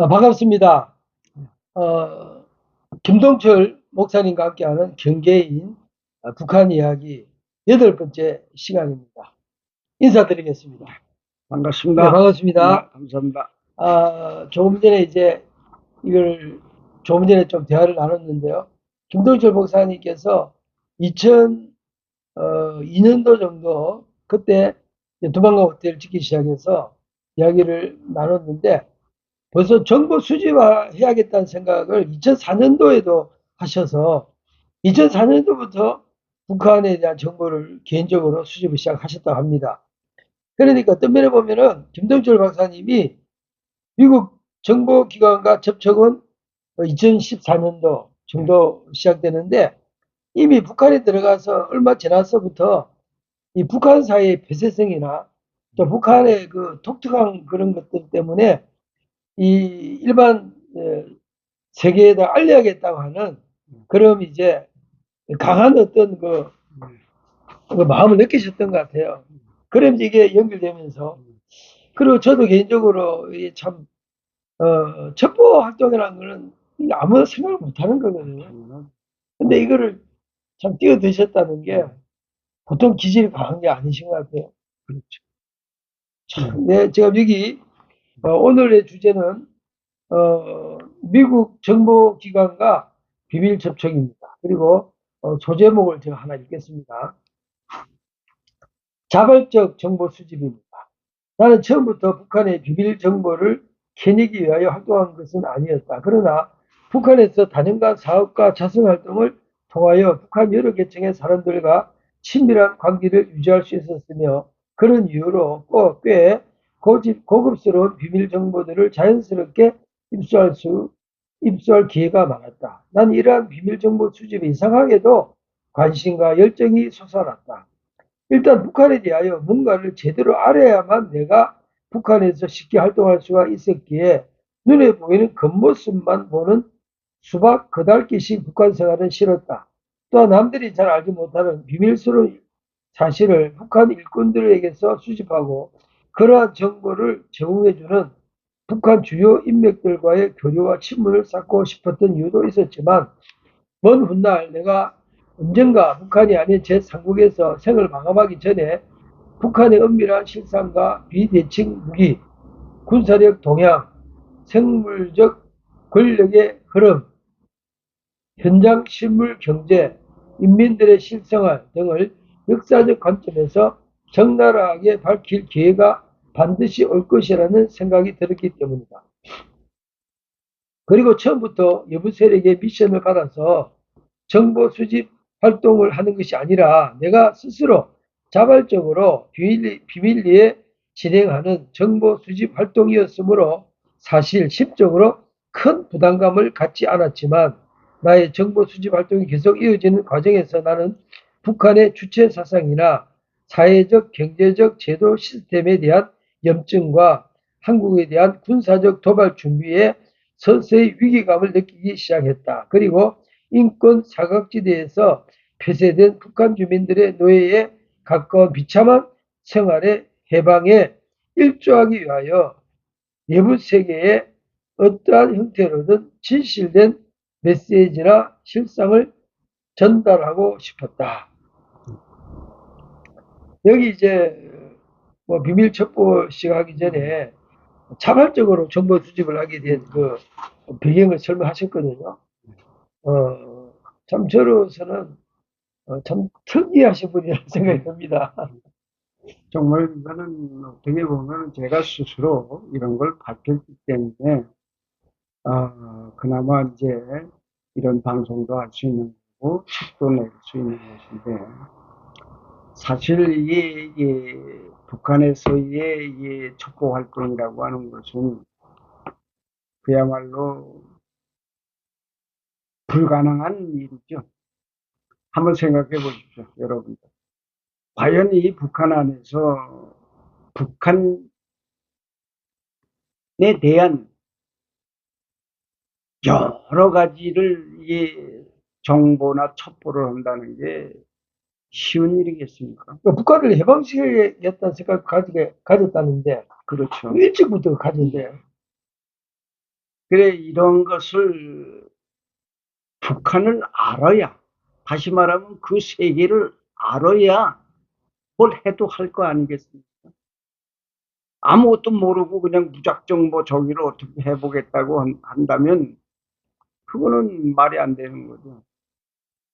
반갑습니다. 어, 김동철 목사님과 함께하는 경계인 북한 이야기 8번째 시간입니다. 인사드리겠습니다. 네, 반갑습니다. 반갑습니다. 감사합니다. 조금 전에 이걸 조금 전에 좀 대화를 나눴는데요. 김동철 목사님께서 2002년도 정도 그때 두만강 호텔을 짓기 시작해서 이야기를 나눴는데 벌써 정보 수집해야겠다는 생각을 2004년도에도 하셔서 2004년도부터 북한에 대한 정보를 개인적으로 수집을 시작하셨다고 합니다. 그러니까 어떤 면에 보면은 김동철 박사님이 미국 정보기관과 접촉은 2014년도 정도 시작되는데 이미 북한에 들어가서 얼마 지나서부터 이 북한 사회의 폐쇄성이나 또 북한의 그 독특한 그런 것들 때문에 이 일반 세계에다 알려야겠다고 하는 그럼 이제 강한 어떤 그 마음을 느끼셨던 것 같아요. 그럼 이게 연결되면서 그리고 저도 개인적으로 참 첩보 활동이라는 거는 아무나 생각을 못하는 거거든요. 근데 이거를 참 뛰어드셨다는 게 보통 기질이 강한 게 아니신 것 같아요. 그렇죠. 참, 네, 제가 여기 오늘의 주제는 미국 정보기관과 비밀 접촉입니다. 그리고 소제목을 제가 하나 읽겠습니다. 자발적 정보 수집입니다. 나는 처음부터 북한의 비밀 정보를 캐내기 위하여 활동한 것은 아니었다. 그러나 북한에서 다년간 사업과 자선활동을 통하여 북한 여러 계층의 사람들과 친밀한 관계를 유지할 수 있었으며 그런 이유로 꽤 고급스러운 비밀 정보들을 자연스럽게 입수할 기회가 많았다. 난 이러한 비밀 정보 수집에 이상하게도 관심과 열정이 솟아났다. 일단 북한에 대하여 뭔가를 제대로 알아야만 내가 북한에서 쉽게 활동할 수가 있었기에 눈에 보이는 겉모습만 보는 수박 그달기식 북한 생활은 싫었다. 또한 남들이 잘 알지 못하는 비밀스러운 사실을 북한 일꾼들에게서 수집하고 그러한 정보를 제공해주는 북한 주요 인맥들과의 교류와 친분을 쌓고 싶었던 이유도 있었지만 먼 훗날 내가 언젠가 북한이 아닌 제3국에서 생을 마감하기 전에 북한의 은밀한 실상과 비대칭 무기, 군사력 동향, 생물적 권력의 흐름, 현장 실물 경제, 인민들의 실생활 등을 역사적 관점에서 적나라하게 밝힐 기회가 반드시 올 것이라는 생각이 들었기 때문이다. 그리고 처음부터 여부 세력의 미션을 받아서 정보 수집 활동을 하는 것이 아니라 내가 스스로 자발적으로 비밀리에 진행하는 정보 수집 활동이었으므로 사실 심적으로 큰 부담감을 갖지 않았지만 나의 정보 수집 활동이 계속 이어지는 과정에서 나는 북한의 주체 사상이나 사회적, 경제적 제도 시스템에 대한 염증과 한국에 대한 군사적 도발 준비에 서서히 위기감을 느끼기 시작했다. 그리고 인권 사각지대에서 폐쇄된 북한 주민들의 노예에 가까운 비참한 생활의 해방에 일조하기 위하여 외부 세계에 어떠한 형태로든 진실된 메시지나 실상을 전달하고 싶었다. 여기 뭐 비밀 첩보 시작하기 전에 자발적으로 정보 수집을 하게 된 그 배경을 설명하셨거든요. 참 저로서는 참 특이하신 분이라는 생각이 듭니다. 정말 이거는 어떻게 보면 제가 스스로 이런 걸 밝혔기 때문에, 그나마 이제 이런 방송도 할 수 있는 거고, 책도 낼 수 있는 것인데, 사실 이게 북한에서의 이 첩보 활동이라고 하는 것은 그야말로 불가능한 일이죠. 한번 생각해 보십시오, 여러분들. 과연 이 북한 안에서 북한에 대한 여러 가지를 이 정보나 첩보를 한다는 게 쉬운 일이겠습니까? 북한을 해방시켜야겠다는 생각을 가졌다는데 그렇죠. 일찍부터 가진대요. 그래, 이런 것을 북한을 알아야, 다시 말하면 그 세계를 알아야 뭘 해도 할 거 아니겠습니까? 아무것도 모르고 그냥 무작정 뭐 저기를 어떻게 해보겠다고 한다면 그거는 말이 안 되는 거죠.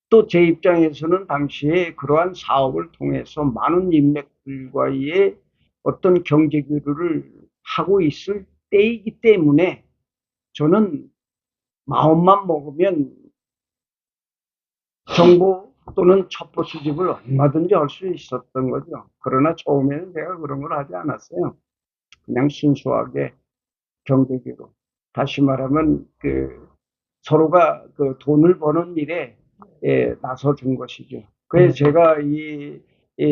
또 제 입장에서는 당시에 그러한 사업을 통해서 많은 인맥들과의 어떤 경제 교류를 하고 있을 때이기 때문에 저는 마음만 먹으면 정보 또는 첩보 수집을 얼마든지 할 수 있었던 거죠. 그러나 처음에는 제가 그런 걸 하지 않았어요. 그냥 순수하게 경제교류. 다시 말하면 서로가 그 돈을 버는 일에 나서준 것이죠. 그래서 제가 이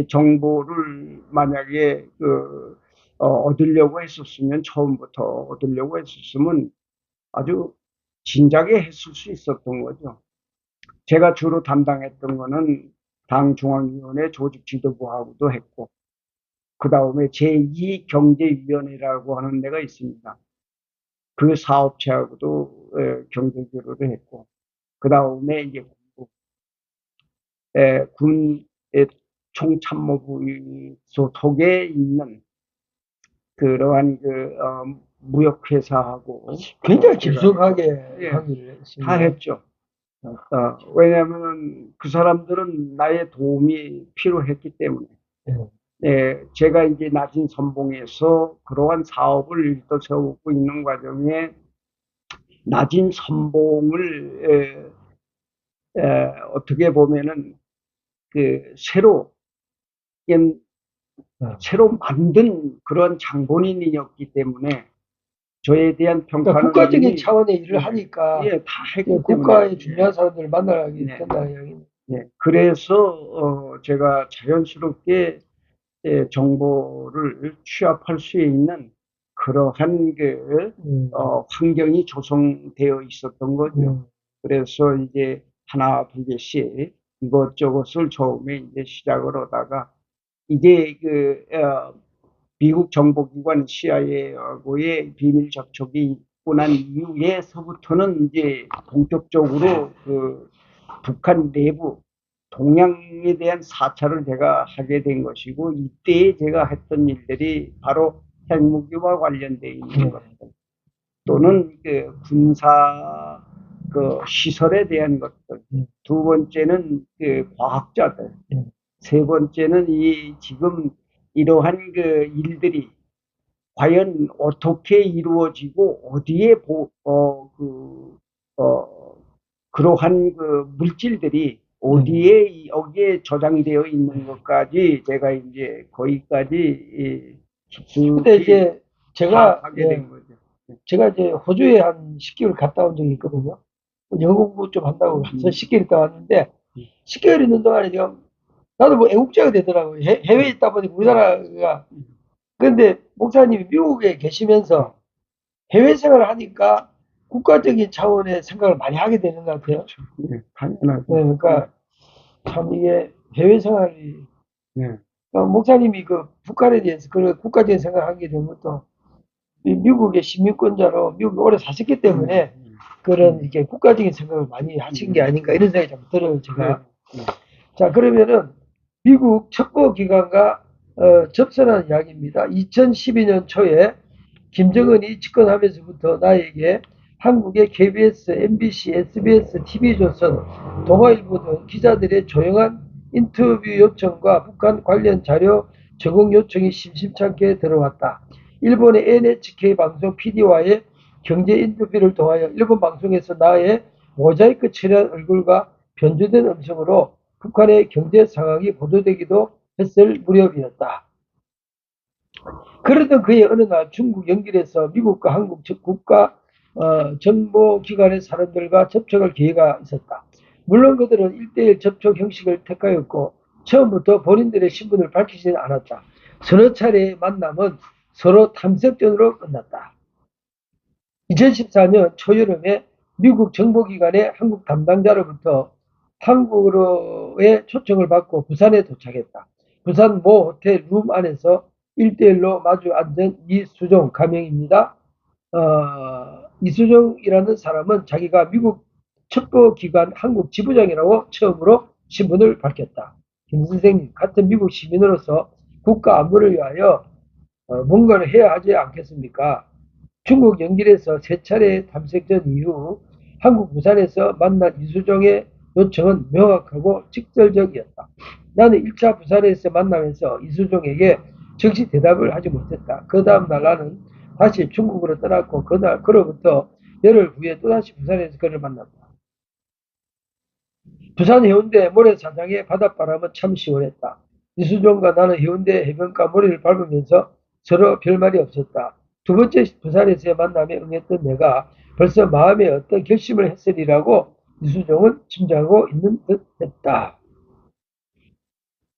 정보를 만약에 얻으려고 했었으면 처음부터 얻으려고 했었으면 아주 진작에 했을 수 있었던 거죠. 제가 주로 담당했던 거는 당 중앙위원회 조직 지도부하고도 했고, 그 다음에 제2경제위원회라고 하는 데가 있습니다. 그 사업체하고도 경제 교류를 했고, 그 다음에 이제 군의 총참모부 소속에 있는 그러한 무역회사하고 굉장히 깊숙하게 예, 관계를 다 했습니다. 했죠. 왜냐하면 그 사람들은 나의 도움이 필요했기 때문에. 제가 이제 낮은 선봉에서 그러한 사업을 일도 세우고 있는 과정에 낮은 선봉을 어떻게 보면은 새로 새로 만든 그런 장본인이었기 때문에 저에 대한 그러니까 평가는 국가적인 이미 차원의 일을 하니까 다 했기 국가의 때문에 중요한 사람들을 만나게 네. 된다는 이야기입니다. 그래서 제가 자연스럽게 정보를 취합할 수 있는 그러한 환경이 조성되어 있었던 거죠. 그래서 이제 하나 두 개씩 이것저것을 처음에 이제 시작을 하다가 이제 미국 정보기관 CIA하고의 비밀 접촉이 있고 난 이후에서부터는 이제 본격적으로 북한 내부 동향에 대한 사찰을 제가 하게 된 것이고, 이때에 제가 했던 일들이 바로 핵무기와 관련되어 있는 것들 또는 군사 시설에 대한 것들, 두 번째는 과학자들, 세 번째는 지금 이러한 일들이 과연 어떻게 이루어지고 어디에 그러한 물질들이 어디에 여기에 저장되어 있는 것까지 제가 이제 거기까지 근데 이제 제가 파악하게 된 거죠. 제가 이제 호주에 한 10개월 갔다 온 적이 있거든요. 영어 공부 좀 한다고 가서 10개월 있다 왔는데 10개월 있는 동안에 지금 나도 뭐 애국자가 되더라고요. 해외에 있다 보니 우리나라가. 그런데 목사님이 미국에 계시면서 해외 생활을 하니까 국가적인 차원의 생각을 많이 하게 되는 것 같아요. 당연하죠. 그러니까 참 이게 해외 생활이 목사님이 북한에 대해서 그런 국가적인 생각을 하게 된 것도 미국의 시민권자로 미국에 오래 사셨기 때문에 그런 이게 국가적인 생각을 많이 하신 게 아닌가 이런 생각이 좀 들어요, 제가. 자, 그러면은 미국 첩보기관과 접선한 이야기입니다. 2012년 초에 김정은이 집권하면서부터 나에게 한국의 KBS, MBC, SBS, TV조선, 동아일보 등 기자들의 조용한 인터뷰 요청과 북한 관련 자료 제공 요청이 심심찮게 들어왔다. 일본의 NHK 방송 PD와의 경제 인터뷰를 통하여 일본 방송에서 나의 모자이크 처리한 얼굴과 변조된 음성으로 북한의 경제 상황이 보도되기도 했을 무렵이었다. 그러던 그의 어느 날 중국 연길에서 미국과 한국 국가 정보기관의 사람들과 접촉할 기회가 있었다. 물론 그들은 1대1 접촉 형식을 택하였고 처음부터 본인들의 신분을 밝히지는 않았다. 서너 차례의 만남은 서로 탐색전으로 끝났다. 2014년 초여름에 미국 정보기관의 한국 담당자로부터 한국으로의 초청을 받고 부산에 도착했다. 부산 모 호텔 룸 안에서 1대1로 마주 앉은 이수종 가명입니다. 이수정이라는 사람은 자기가 미국 첩보기관 한국 지부장이라고 처음으로 신분을 밝혔다. 김 선생님, 같은 미국 시민으로서 국가 안보를 위하여 뭔가를 해야 하지 않겠습니까? 중국 연길에서 세 차례 탐색전 이후 한국 부산에서 만난 이수정의 요청은 명확하고 직설적이었다. 나는 1차 부산에서 만나면서 이수정에게 즉시 대답을 하지 못했다. 그 다음날 나는 다시 중국으로 떠났고 그로부터 열흘 후에 또다시 부산에서 그를 만났다. 부산 해운대 모래사장의 바닷바람은 참 시원했다. 이수정과 나는 해운대 해변가 모래를 밟으면서 서로 별말이 없었다. 두 번째 부산에서의 만남에 응했던 내가 벌써 마음에 어떤 결심을 했으리라고 이수정은 짐작하고 있는 듯 했다.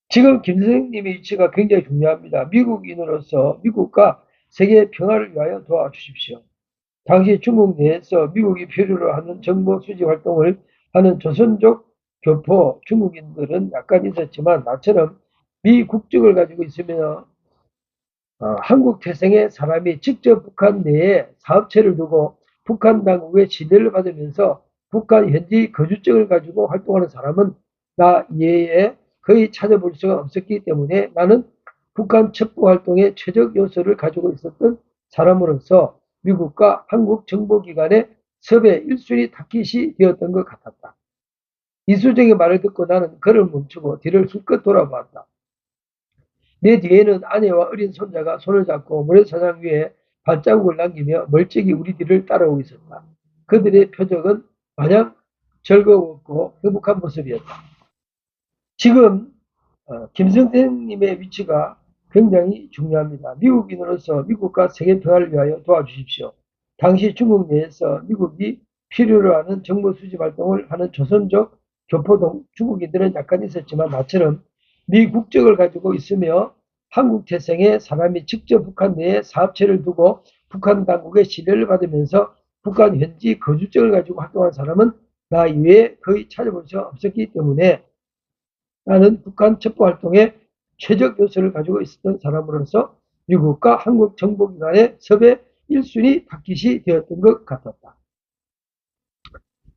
지금 김 선생님의 위치가 굉장히 중요합니다. 미국인으로서 미국과 세계 평화를 위하여 도와주십시오. 당시 중국 내에서 미국이 필요로 하는 정보 수집 활동을 하는 조선족 교포 중국인들은 약간 있었지만 나처럼 미 국적을 가지고 있으며 한국 태생의 사람이 직접 북한 내에 사업체를 두고 북한 당국의 지대를 받으면서 북한 현지 거주증을 가지고 활동하는 사람은 나 이외에 거의 찾아볼 수가 없었기 때문에 나는 북한 첩보 활동의 최적 요소를 가지고 있었던 사람으로서 미국과 한국 정보기관의 섭외 1순위 타깃이 되었던 것 같았다. 이수정의 말을 듣고 나는 걸을 멈추고 뒤를 훌끗 돌아보았다. 내 뒤에는 아내와 어린 손자가 손을 잡고 모래사장 위에 발자국을 남기며 멀찍이 우리 뒤를 따라오고 있었다. 그들의 표정은 마냥 즐거웠고 행복한 모습이었다. 지금 김성태님의 위치가 굉장히 중요합니다. 미국인으로서 미국과 세계 평화를 위하여 도와주십시오. 당시 중국 내에서 미국이 필요로 하는 정보 수집 활동을 하는 조선족 교포 중국인들은 약간 있었지만 나처럼 미 국적을 가지고 있으며 한국 태생의 사람이 직접 북한 내에 사업체를 두고 북한 당국의 신뢰를 받으면서 북한 현지 거주증을 가지고 활동한 사람은 나 이외에 거의 찾아볼 수 없었기 때문에 나는 북한 첩보활동에 최적 요소를 가지고 있었던 사람으로서 미국과 한국 정보기관의 섭외 1순위 타깃이 되었던 것 같았다.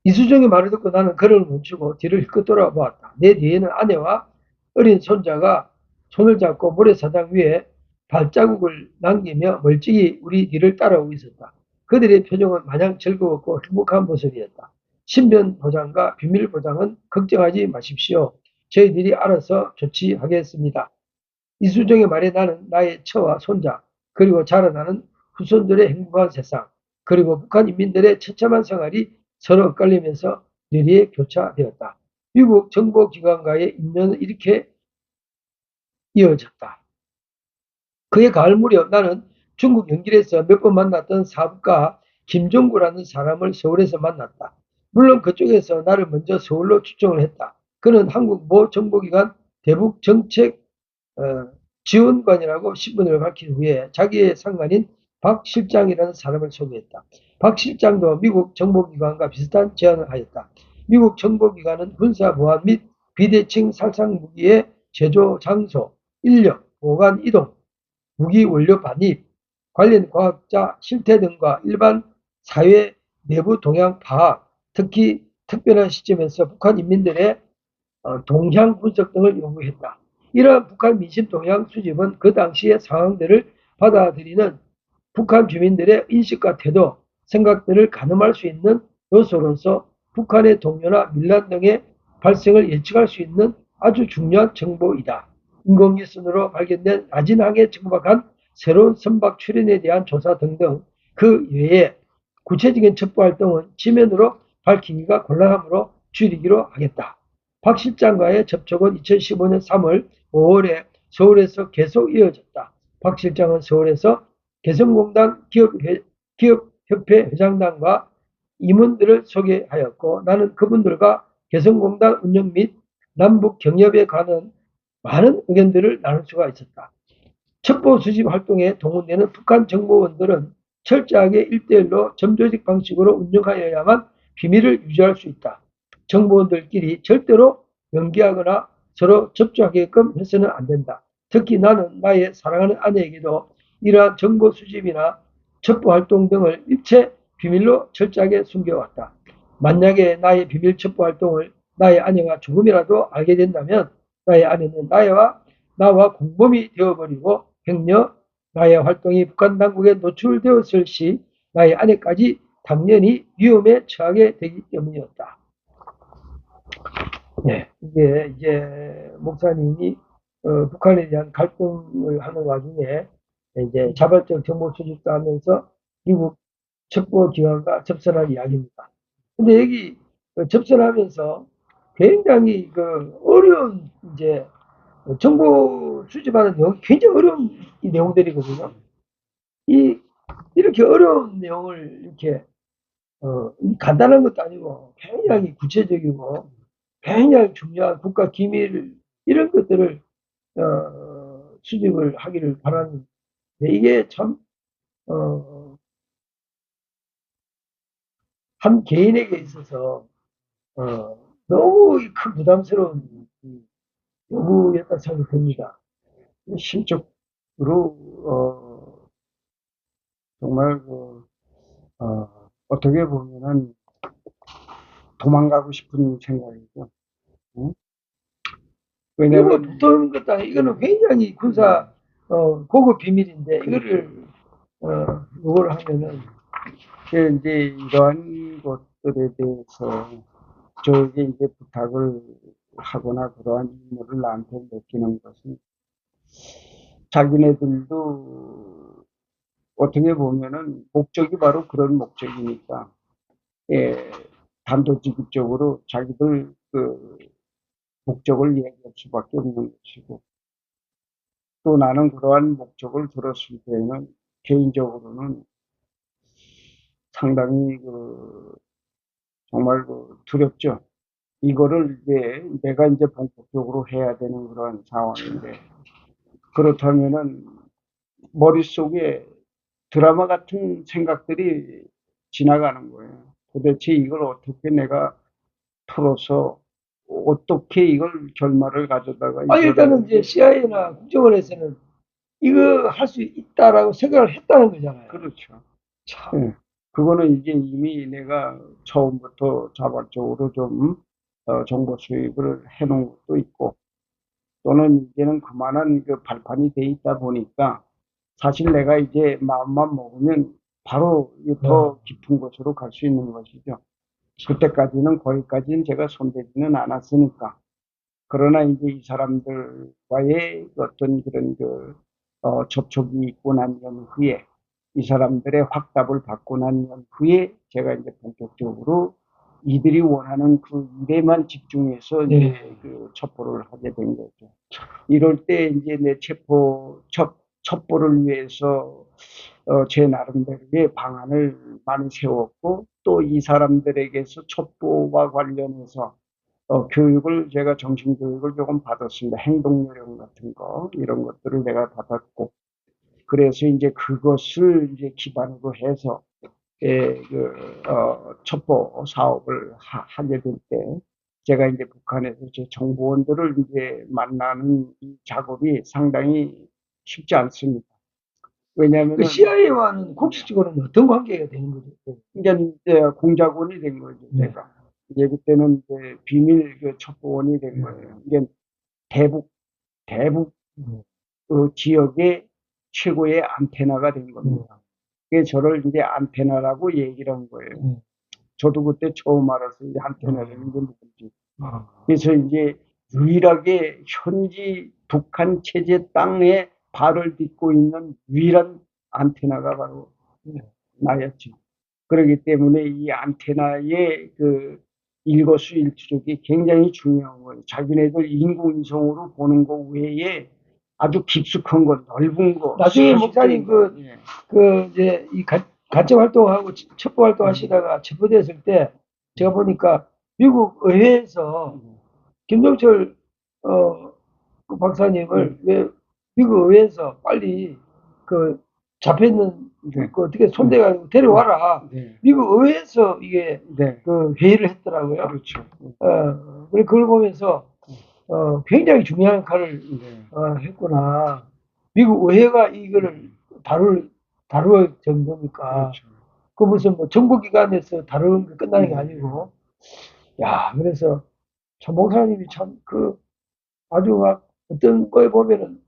이수정의 말을 듣고 나는 걸음을 멈추고 뒤를 힐끗 돌아보았다. 내 뒤에는 아내와 어린 손자가 손을 잡고 모래사장 위에 발자국을 남기며 멀찍이 우리 뒤를 따라오고 있었다. 그들의 표정은 마냥 즐거웠고 행복한 모습이었다. 신변 보장과 비밀 보장은 걱정하지 마십시오. 저희들이 알아서 조치하겠습니다. 이수정의 말에 나는 나의 처와 손자, 그리고 자라나는 후손들의 행복한 세상, 그리고 북한 인민들의 처참한 생활이 서로 엇갈리면서 뇌리에 교차되었다. 미국 정보기관과의 인연은 이렇게 이어졌다. 그해 가을 무렵 나는 중국 연길에서 몇 번 만났던 사업가 김종구라는 사람을 서울에서 만났다. 물론 그쪽에서 나를 먼저 서울로 추정을 했다. 그는 한국 모 정보기관 대북 정책 지원관이라고 신분을 밝힌 후에 자기의 상관인 박 실장이라는 사람을 소개했다. 박 실장도 미국 정보기관과 비슷한 제안을 하였다. 미국 정보기관은 군사보안 및 비대칭 살상무기의 제조 장소, 인력, 보관 이동, 무기 원료 반입, 관련 과학자 실태 등과 일반 사회 내부 동향 파악, 특히 특별한 시점에서 북한 인민들의 동향 분석 등을 요구했다. 이러한 북한 민심 동향 수집은 그 당시의 상황들을 받아들이는 북한 주민들의 인식과 태도, 생각들을 가늠할 수 있는 요소로서 북한의 동요나 밀란 등의 발생을 예측할 수 있는 아주 중요한 정보이다. 인공위성으로 발견된 라진항에 정박한 새로운 선박 출현에 대한 조사 등등 그 외에 구체적인 첩보활동은 지면으로 밝히기가 곤란하므로 줄이기로 하겠다. 박 실장과의 접촉은 2015년 3월, 5월에 서울에서 계속 이어졌다. 박 실장은 서울에서 개성공단 기업협회 회장단과 임원들을 소개하였고 나는 그분들과 개성공단 운영 및 남북 경협에 관한 많은 의견들을 나눌 수가 있었다. 첩보 수집 활동에 동원되는 북한 정보원들은 철저하게 1대1로 점조직 방식으로 운영하여야만 비밀을 유지할 수 있다. 정보원들끼리 절대로 연기하거나 서로 접촉하게끔 해서는 안 된다. 특히 나는 나의 사랑하는 아내에게도 이러한 정보 수집이나 첩보 활동 등을 일체 비밀로 철저하게 숨겨왔다. 만약에 나의 비밀 첩보 활동을 나의 아내가 조금이라도 알게 된다면 나의 아내는 나와 공범이 되어버리고 행여 나의 활동이 북한 당국에 노출되었을 시 나의 아내까지 당연히 위험에 처하게 되기 때문이었다. 네, 이게 이제 목사님이 북한에 대한 갈등을 하는 와중에 이제 자발적 정보 수집도 하면서 미국 첩보기관과 접선한 이야기입니다. 근데 여기 접선하면서 굉장히 어려운 이제 정보 수집하는 내용, 굉장히 어려운 이 내용들이거든요. 이렇게 어려운 내용을 이렇게 간단한 것도 아니고 굉장히 구체적이고 굉장히 중요한 국가 기밀 이런 것들을 수집을 하기를 바라는데 이게 참 한 개인에게 있어서 너무 큰 부담스러운 요구였다 생각됩니다. 심적으로 정말 어떻게 보면은 도망가고 싶은 생각이죠. 응? 이거 왜냐면 보통 것도 아니고 이거는 굉장히 군사 고급 비밀인데 이거를 요구를 하면은 이제 이러한 것들에 대해서 저에게 이제 부탁을 하거나 그러한 임무를 나한테 맡기는 것은 자기네들도 어떻게 보면은 목적이 바로 그런 목적이니까 예, 단도직입적으로 자기들 그 목적을 얘기할 수밖에 없는 것이고 또 나는 그러한 목적을 들었을 때에는 개인적으로는 상당히 정말 두렵죠. 이거를 이제 내가 이제 본격적으로 해야 되는 그런 상황인데 그렇다면은 머릿속에 드라마 같은 생각들이 지나가는 거예요. 도대체 이걸 어떻게 내가 풀어서 어떻게 이걸 결말을 가져다가 일단은 이제 CIA나 국정원에서는 이거 할 수 있다라고 생각을 했다는 거잖아요. 그렇죠. 참. 예. 그거는 이제 이미 내가 처음부터 자발적으로 좀 정보 수집을 해놓은 것도 있고 또는 이제는 그만한 발판이 돼 있다 보니까 사실 내가 이제 마음만 먹으면 바로 더 깊은 곳으로 갈 수 있는 것이죠. 그때까지는 거기까지는 제가 손대지는 않았으니까. 그러나 이제 이 사람들과의 어떤 그런 접촉이 있고 난 후에 이 사람들의 확답을 받고 난 후에 제가 이제 본격적으로 이들이 원하는 그 일에만 집중해서 이제 첩보를 하게 된 거죠. 이럴 때 이제 내 첩보를 위해서 제 나름대로의 방안을 많이 세웠고 또 이 사람들에게서 첩보와 관련해서 교육을 제가 정신교육을 조금 받았습니다. 행동요령 같은 거 이런 것들을 내가 받았고 그래서 이제 그것을 이제 기반으로 해서 첩보 사업을 하게 될 때 제가 이제 북한에서 제 정보원들을 이제 만나는 이 작업이 상당히 쉽지 않습니다. 왜냐하면 CIA와는 공식적으로는 어떤 관계가 되는 거죠? 그러니까 이제 공작원이 된 거죠. 제가 이제 그때는 이제 비밀 첩보원이 된 거예요. 이게 대북 지역의 최고의 안테나가 된 겁니다. 그게 저를 이제 안테나라고 얘기를 한 거예요. 저도 그때 처음 알았어요. 이제 안테나라는 게 뭔지. 그래서 이제 유일하게 현지 북한 체제 땅에 발을 딛고 있는 유일한 안테나가 바로 나였죠. 그렇기 때문에 이 안테나의 일거수일투족이 굉장히 중요한 거예요. 자기네들 인공위성으로 보는 거 외에 아주 깊숙한 거, 넓은 거. 나중에 목사님 이제 이 간첩 활동하고 첩보 활동하시다가 체포됐을 때 제가 보니까 미국 의회에서 김종철 그 박사님을 왜 미국 의회에서 빨리 잡혀있는 어떻게 손대가지고 데려와라. 미국 의회에서 이게 회의를 했더라고요. 그렇죠. 그걸 보면서 굉장히 중요한 역할을 했구나. 미국 의회가 이거를 다룰 정도니까. 그렇죠. 그 무슨 뭐 정보기관에서 다루는 게 끝나는 게 아니고, 야, 그래서 참 목사님이 참 아주 막 어떤 거에 보면은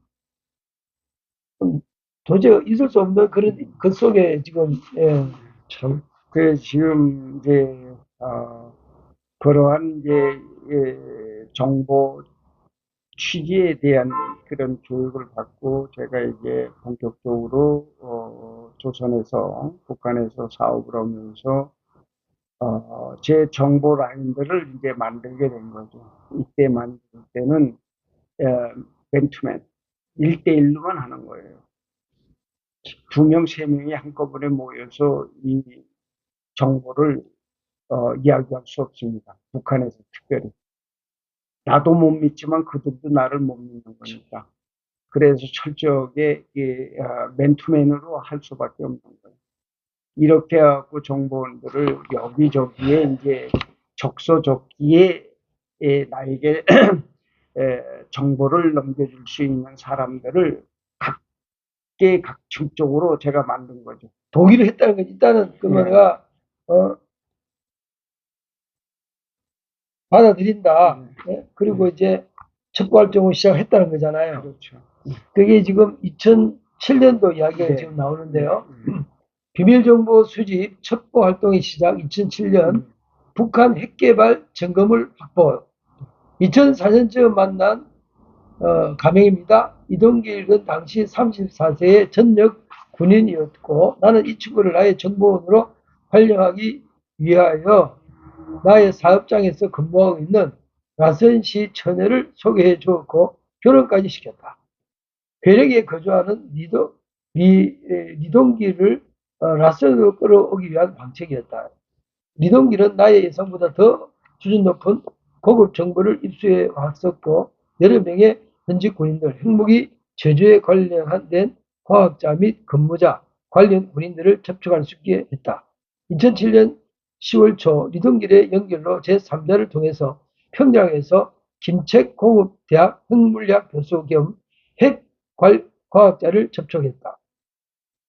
좀 도저히 있을 수 없는 그런 그 속에 지금, 예, 참, 지금 그러한 정보 취지에 대한 그런 교육을 받고 제가 이제 본격적으로 조선에서 북한에서 사업을 하면서 제 정보 라인들을 이제 만들게 된 거죠. 이때 만들 때는 맨투맨 1대1로만 하는 거예요. 2명, 3명이 한꺼번에 모여서 이 정보를 이야기할 수 없습니다. 북한에서 특별히. 나도 못 믿지만 그들도 나를 못 믿는 거니까. 그래서 철저하게 맨투맨으로 할 수밖에 없는 거예요. 이렇게 해갖고 정보원들을 여기저기에 이제 적소적기에 나에게 정보를 넘겨줄 수 있는 사람들을 각계각층적으로 제가 만든 거죠. 동의를 했다는 건 일단은 그거가 받아들인다. 예? 그리고 이제 첩보활동을 시작했다는 거잖아요. 그렇죠. 그게 지금 2007년도 이야기가 네. 지금 나오는데요. 비밀정보 수집 첩보활동의 시작 2007년 북한 핵개발 점검을 확보. 2004년쯤 만난 가명입니다. 이동길은 당시 34세의 전역 군인이었고 나는 이 친구를 나의 정보원으로 활용하기 위하여 나의 사업장에서 근무하고 있는 라선시 처녀를 소개해 주었고 결혼까지 시켰다. 괴력에 거주하는 리동길을 라선으로 끌어오기 위한 방책이었다. 리동길은 나의 예상보다 더 수준 높은 고급 정보를 입수해 왔었고 여러 명의 현직 군인들, 핵무기 제조에 관련된 과학자 및 근무자, 관련 군인들을 접촉할 수 있게 했다. 2007년 10월 초 리동길의 연결로 제3자를 통해서 평양에서 김책 공업대학 핵물리학 교수 겸 핵과학자를 접촉했다.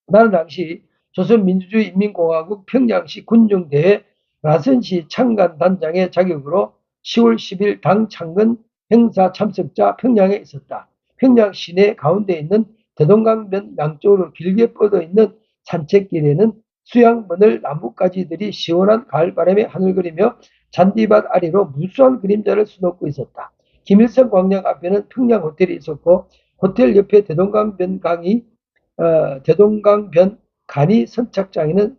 나는 당시 조선민주주의인민공화국 평양시 군정대회 라선시 창간단장의 자격으로 10월 10일 당 창건 행사 참석자 평양에 있었다. 평양 시내 가운데 있는 대동강변 양쪽으로 길게 뻗어 있는 산책길에는 수양버늘 나뭇가지들이 시원한 가을바람에 하늘거리며 잔디밭 아래로 무수한 그림자를 수놓고 있었다. 김일성 광장 앞에는 평양 호텔이 있었고 호텔 옆에 대동강변 간이 선착장에는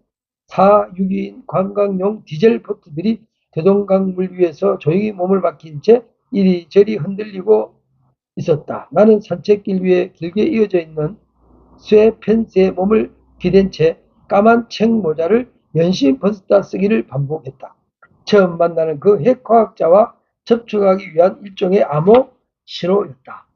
4-6인 관광용 디젤 보트들이 대동강물 위에서 조용히 몸을 박힌 채 이리저리 흔들리고 있었다. 나는 산책길 위에 길게 이어져 있는 쇠 펜스에 몸을 기댄 채 까만 책 모자를 연신 벗었다 쓰기를 반복했다. 처음 만나는 그 핵과학자와 접촉하기 위한 일종의 암호 신호였다.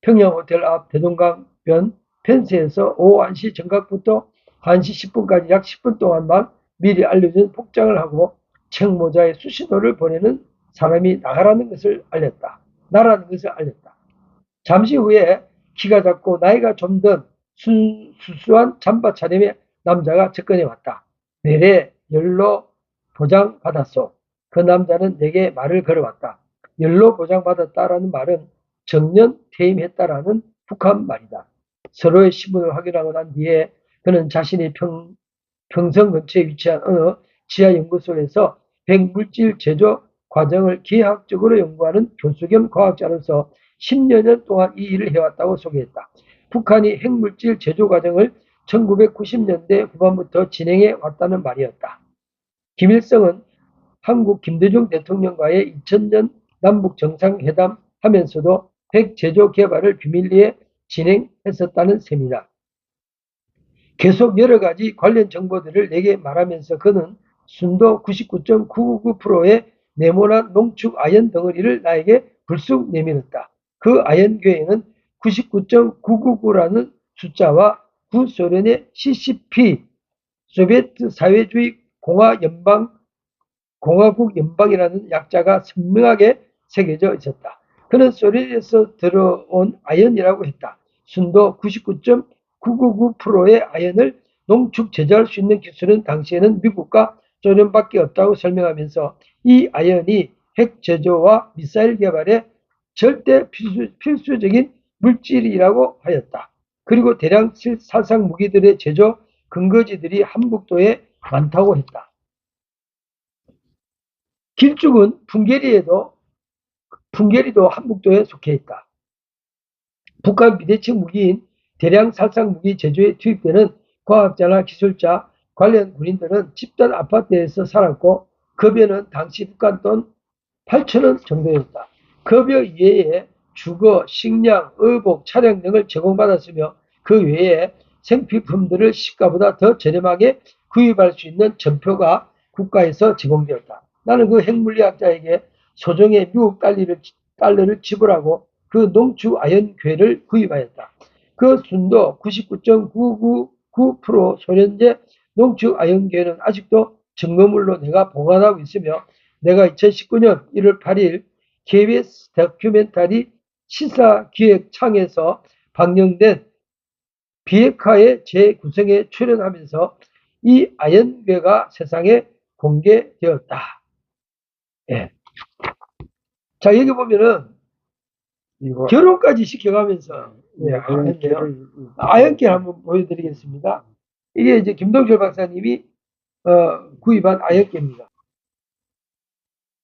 평양 호텔 앞 대동강변 펜스에서 오후 1시 정각부터 1시 10분까지 약 10분 동안만 미리 알려준 복장을 하고 책모자에 수신호를 보내는 사람이 나라는 것을 알렸다. 잠시 후에 키가 작고 나이가 좀 든 수수한 잠바 차림의 남자가 접근해 왔다. 내래 연로 보장 받았소. 그 남자는 내게 말을 걸어왔다. 연로 보장 받았다라는 말은 정년 퇴임했다라는 북한 말이다. 서로의 신분을 확인하고 난 뒤에 그는 자신이 평성 근처에 위치한 어느 지하연구소에서 핵물질 제조 과정을 기하학적으로 연구하는 교수 겸 과학자로서 10여 년 동안 이 일을 해왔다고 소개했다. 북한이 핵물질 제조 과정을 1990년대 후반부터 진행해 왔다는 말이었다. 김일성은 한국 김대중 대통령과의 2000년 남북 정상회담 하면서도 핵 제조 개발을 비밀리에 진행했었다는 셈이다. 계속 여러 가지 관련 정보들을 내게 말하면서 그는 순도 99.999%의 네모난 농축 아연 덩어리를 나에게 불쑥 내밀었다. 그 아연궤에는 99.999라는 숫자와 구소련의 CCP, 소비에트 사회주의 공화국 연방이라는 약자가 선명하게 새겨져 있었다. 그는 소련에서 들어온 아연이라고 했다. 순도 99.999%의 아연을 농축 제조할 수 있는 기술은 당시에는 미국과 소련밖에 없다고 설명하면서 이 아연이 핵 제조와 미사일 개발에 절대 필수적인 물질이라고 하였다. 그리고 대량 살상 무기들의 제조 근거지들이 한북도에 많다고 했다. 길쭉은 풍계리도 한북도에 속해 있다. 북한 비대칭 무기인 대량 살상 무기 제조에 투입되는 과학자나 기술자, 관련 군인들은 집단 아파트에서 살았고 급여는 당시 북한 돈 8천원 정도였다. 급여 이외에 주거, 식량, 의복, 차량 등을 제공받았으며 그 외에 생필품들을 시가보다 더 저렴하게 구입할 수 있는 전표가 국가에서 제공되었다. 나는 그 핵물리학자에게 소정의 미국 달러를 지불하고 그 농축아연괴를 구입하였다. 그 순도 99.999% 소련제 농축아연괴는 아직도 증거물로 내가 보관하고 있으며 내가 2019년 1월 8일 KBS 다큐멘터리 시사기획창에서 방영된 비핵화의 재구성에 출연하면서 이 아연괴가 세상에 공개되었다. 예. 자, 여기 보면은 이거 결혼까지 시켜가면서 했네요. 아연길 한번 보여드리겠습니다. 이게 이제 김동철 박사님이 구입한 아연길입니다.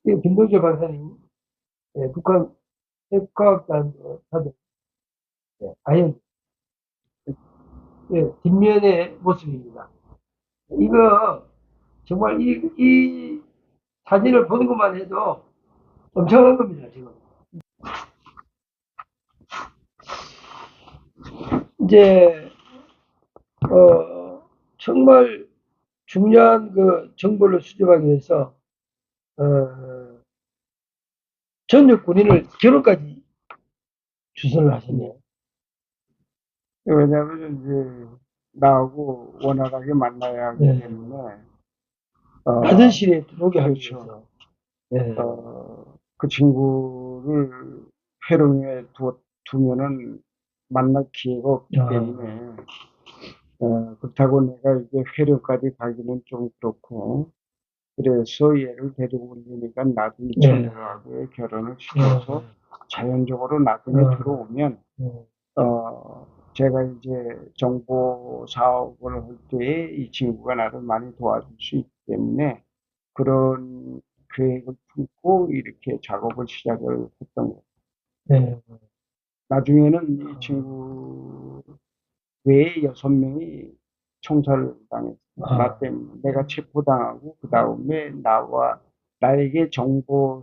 이게 김동철 박사님, 북한 핵과학단 사들 아연 뒷면의 모습입니다. 이거 정말 이 사진을 보는 것만 해도 엄청난 겁니다, 지금. 이제 정말 중요한 그 정보를 수집하기 위해서 전역 군인을 결혼까지 주선을 하셨네요. 왜냐하면 이제 나하고 원활하게 만나야 하기 네. 때문에 낮은 실에 들어오게 하기 그렇죠. 위해서. 네. 그 친구를 회룡에 두면은 만날 기회가 없기 때문에 그렇다고 내가 이제 회룡까지 가기는 좀 그렇고 그래서 얘를 데리고 오니까 나중에 처녀하고 결혼을 시켜서 자연적으로 나중에 들어오면 제가 이제 정보 사업을 할 때 이 친구가 나를 많이 도와줄 수 있기 때문에 그런 계획을 품고 이렇게 작업을 시작을 했던 거예요. 네. 나중에는 이 친구 외에 6명이 총살을 당했어요. 나 때문에. 내가 체포당하고 그 다음에 나에게 정보를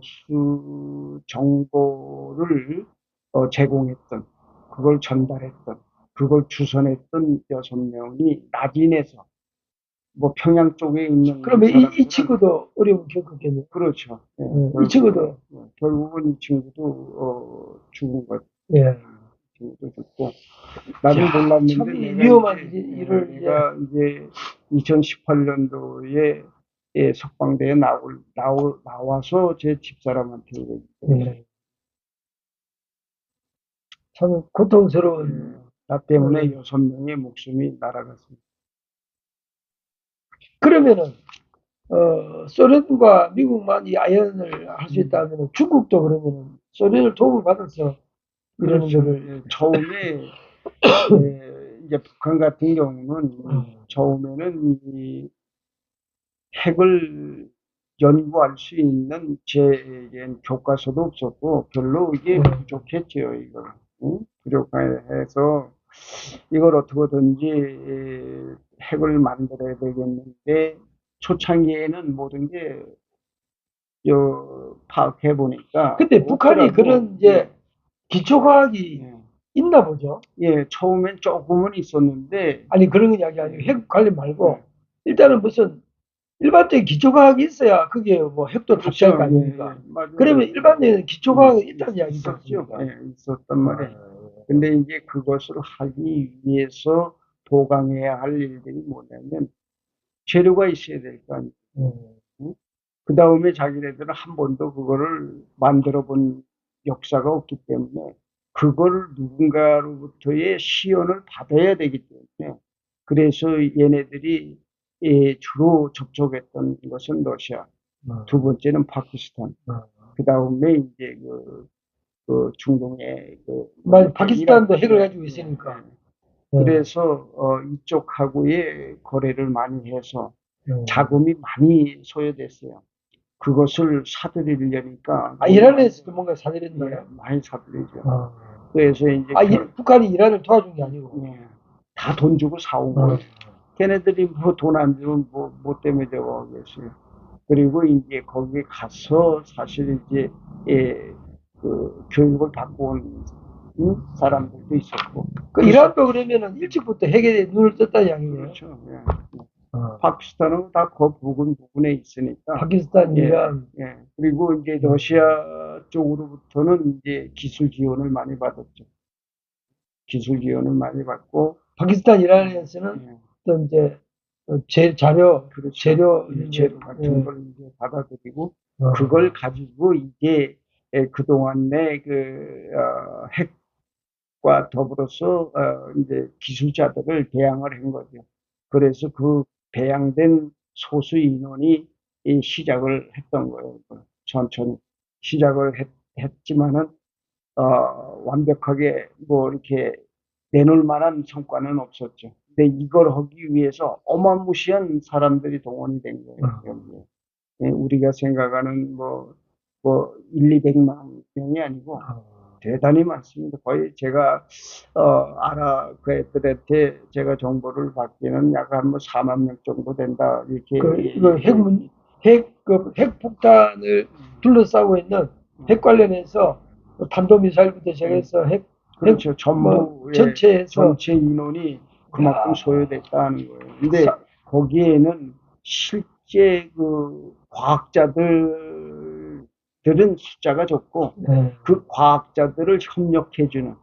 제공했던, 그걸 전달했던, 그걸 주선했던 6명이 나진에서 뭐 평양 쪽에 있는 그러면 이 사람들은 친구도 어려움 겪었겠네요. 그렇죠. 예, 이 친구도 결국은 이 친구도 죽은 거죠. 예. 친구도 죽고 나도 몰랐는데 참 내가 위험한 이제 일을 내가 이제 2018년도에 석방대에 나와서 제 집사람한테 예. 참 고통스러운. 나 때문에 6명의 목숨이 날아갔습니다. 그러면은 소련과 미국만 이 아연을 할 수 있다면 중국도 그러면은 소련을 도움을 받아서 이런 그렇죠. 거를 처음에 이제 북한 같은 경우는 처음에는 이 핵을 연구할 수 있는 교과서도 없었고 별로 이게 부족했죠. 이걸 부족해서 이걸 어떻게든지 핵을 만들어야 되겠는데 초창기에는 모든 게 파악해 보니까 근데 북한이 그런 이제 기초과학이 있나 보죠. 예, 처음엔 조금은 있었는데 아니 그런 이야기 아니고 핵 관련 말고 일단은 무슨 일반적인 기초과학이 있어야 그게 뭐 핵도 탑재할 거 아닙니까? 그러면 일반적인 기초과학이 있다는 이야기죠. 있었죠. 있었단 말이에요. 근데 이제 그것을 하기 위해서 보강해야 할 일들이 뭐냐면 재료가 있어야 될 거 아니에요. 그 다음에 자기네들은 한 번도 그거를 만들어 본 역사가 없기 때문에 그걸 누군가로부터의 시연을 받아야 되기 때문에 그래서 얘네들이 주로 접촉했던 것은 러시아, 두 번째는 파키스탄, 그 다음에 이제 그 중동의 파키스탄도 핵을 가지고 있으니까. 그래서 이쪽하고의 거래를 많이 해서 자금이 많이 소요됐어요. 그것을 사들이려니까 이란에서도 뭔가 사들였나요? 많이 사들이죠. 그래서 이제 북한이 이란을 도와준 게 아니고 다 돈 주고 사온 거예요. 걔네들이 뭐 돈 안 주면 뭐 때문에 되고 하겠어요. 그리고 이제 거기에 가서 사실 이제 그 교육을 받고 온 사람들도 있었고. 이란도 그러면은 일찍부터 핵에 눈을 떴다는 이야기예요. 그렇죠. 파키스탄은 다 그 부근에 있으니까. 파키스탄, 이란. 그리고 이제 러시아 쪽으로부터는 이제 기술 지원을 많이 받았죠. 기술 지원을 많이 받고. 파키스탄, 이란에서는 어떤 이제 자료, 그렇죠. 재료 같은 걸 이제 받아들이고 그걸 가지고 이제 그동안의 핵과 더불어서 이제 기술자들을 배양을 한 거죠. 그래서 그 배양된 소수 인원이 시작을 했던 거예요. 천천히 시작을 했지만은 완벽하게 뭐 이렇게 내놓을 만한 성과는 없었죠. 근데 이걸 하기 위해서 어마무시한 사람들이 동원이 된 거예요. 여기에. 우리가 생각하는 뭐 1, 200만 명이 아니고 대단히 많습니다. 거의 제가 그 애들한테 제가 정보를 받기는 약 한 4만 명 정도 된다 이렇게. 핵 폭탄을 둘러싸고 있는 핵 관련해서 탄도미사일부터 시작해서 그렇죠. 전부 전체 인원이 그만큼 소요됐다는 거예요. 근데 거기에는 실제 그 과학자들은 숫자가 적고 그 과학자들을 협력해주는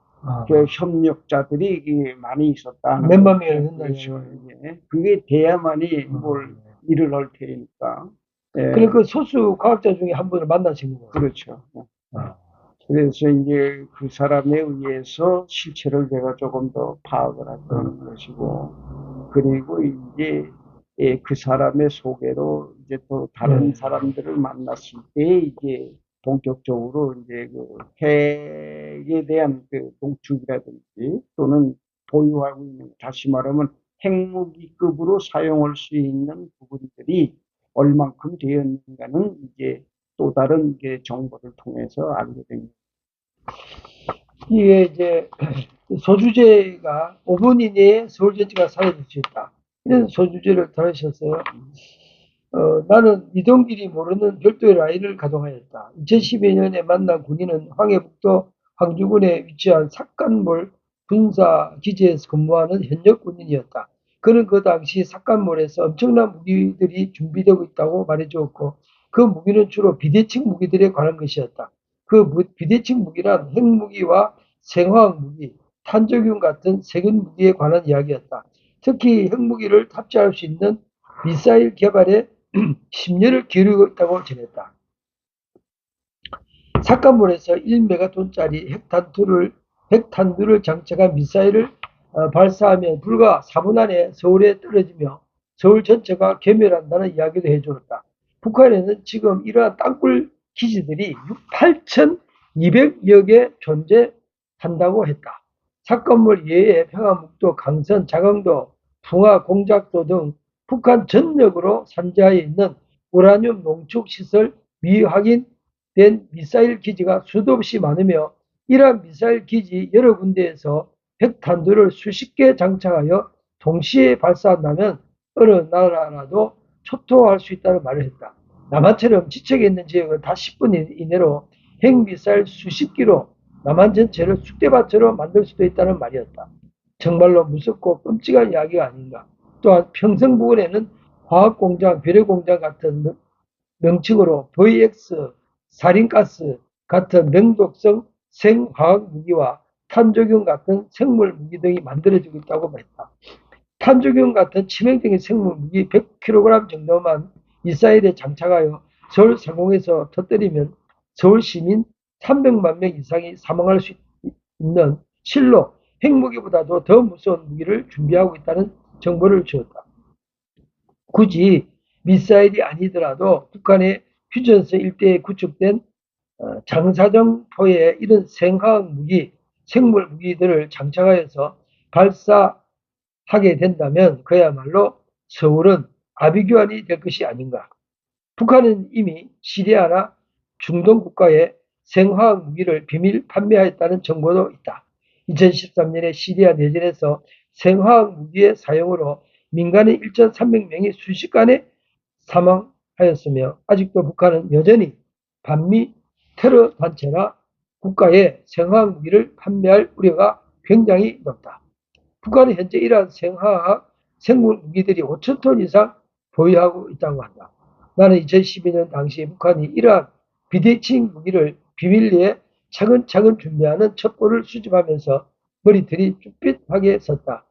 그 협력자들이 많이 있었다는 몇만 명이 된다는 거죠. 그게 돼야만이 뭘 일을 할 테니까. 그리고 그 소수 과학자 중에 한 분을 만나신 거예요. 그렇죠. 그래서 이제 그 사람에 의해서 실체를 제가 조금 더 파악을 했던 것이고, 그리고 이제 그 사람의 소개로 이제 또 다른 사람들을 만났을 때 이제 본격적으로 이제 그 핵에 대한 그 농축이라든지 또는 보유하고 있는, 다시 말하면 핵무기급으로 사용할 수 있는 부분들이 얼만큼 되었는가는 이제 또 다른 이제 정보를 통해서 알게 됩니다. 이게 이제 소주제가 5분 이내에 서울 전체가 사라질 수 있다. 이런 소주제를 들으셨어요. 나는 이동길이 모르는 별도의 라인을 가동하였다. 2012년에 만난 군인은 황해북도 황주군에 위치한 삭간몰 군사기지에서 근무하는 현역 군인이었다. 그는 그 당시 삭간몰에서 엄청난 무기들이 준비되고 있다고 말해주었고 그 무기는 주로 비대칭 무기들에 관한 것이었다. 그 비대칭 무기란 핵무기와 생화학 무기, 탄저균 같은 세균 무기에 관한 이야기였다. 특히 핵무기를 탑재할 수 있는 미사일 개발에 10년을 기울이고 있다고 전했다. 삭간몰에서 1메가톤짜리 핵탄두를 장착한 미사일을 발사하면 불과 4분 안에 서울에 떨어지며 서울 전체가 괴멸한다는 이야기도 해주었다. 북한에는 지금 이러한 땅굴 기지들이 8,200여 개 존재한다고 했다. 삭간몰 이외에 평안북도, 강선, 자강도, 풍화, 공작도 등 북한 전역으로 산재하에 있는 우라늄 농축 시설 미확인된 미사일 기지가 수도 없이 많으며 이러한 미사일 기지 여러 군데에서 핵탄두를 수십 개 장착하여 동시에 발사한다면 어느 나라라도 초토화할 수 있다는 말을 했다. 남한처럼 지척에 있는 지역은 다 10분 이내로 핵미사일 수십 기로 남한 전체를 쑥대밭으로 만들 수도 있다는 말이었다. 정말로 무섭고 끔찍한 이야기가 아닌가. 또한 평성 부근에는 화학공장, 비료공장 같은 명칭으로 VX, 사린가스 같은 명독성 생화학 무기와 탄저균 같은 생물 무기 등이 만들어지고 있다고 말했다. 탄저균 같은 치명적인 생물 무기 100kg 정도만 미사일에 장착하여 서울 상공에서 터뜨리면 서울 시민 300만 명 이상이 사망할 수 있는 실로 핵무기보다도 더 무서운 무기를 준비하고 있다는 정보를 주었다. 굳이 미사일이 아니더라도 북한의 휴전선 일대에 구축된 장사정포에 이런 생화학 무기, 생물 무기들을 장착하여서 발사하게 된다면 그야말로 서울은 아비규환이 될 것이 아닌가. 북한은 이미 시리아나 중동 국가에 생화학 무기를 비밀 판매하였다는 정보도 있다. 2013년에 시리아 내전에서 생화학 무기의 사용으로 민간인 1,300명이 순식간에 사망하였으며 아직도 북한은 여전히 반미 테러 단체나 국가에 생화학 무기를 판매할 우려가 굉장히 높다. 북한은 현재 이러한 생화학 생물 무기들이 5천 톤 이상 보유하고 있다고 한다. 나는 2012년 당시 북한이 이러한 비대칭 무기를 비밀리에 차근차근 준비하는 첩보를 수집하면서 머리털이 쭈삣하게 섰다.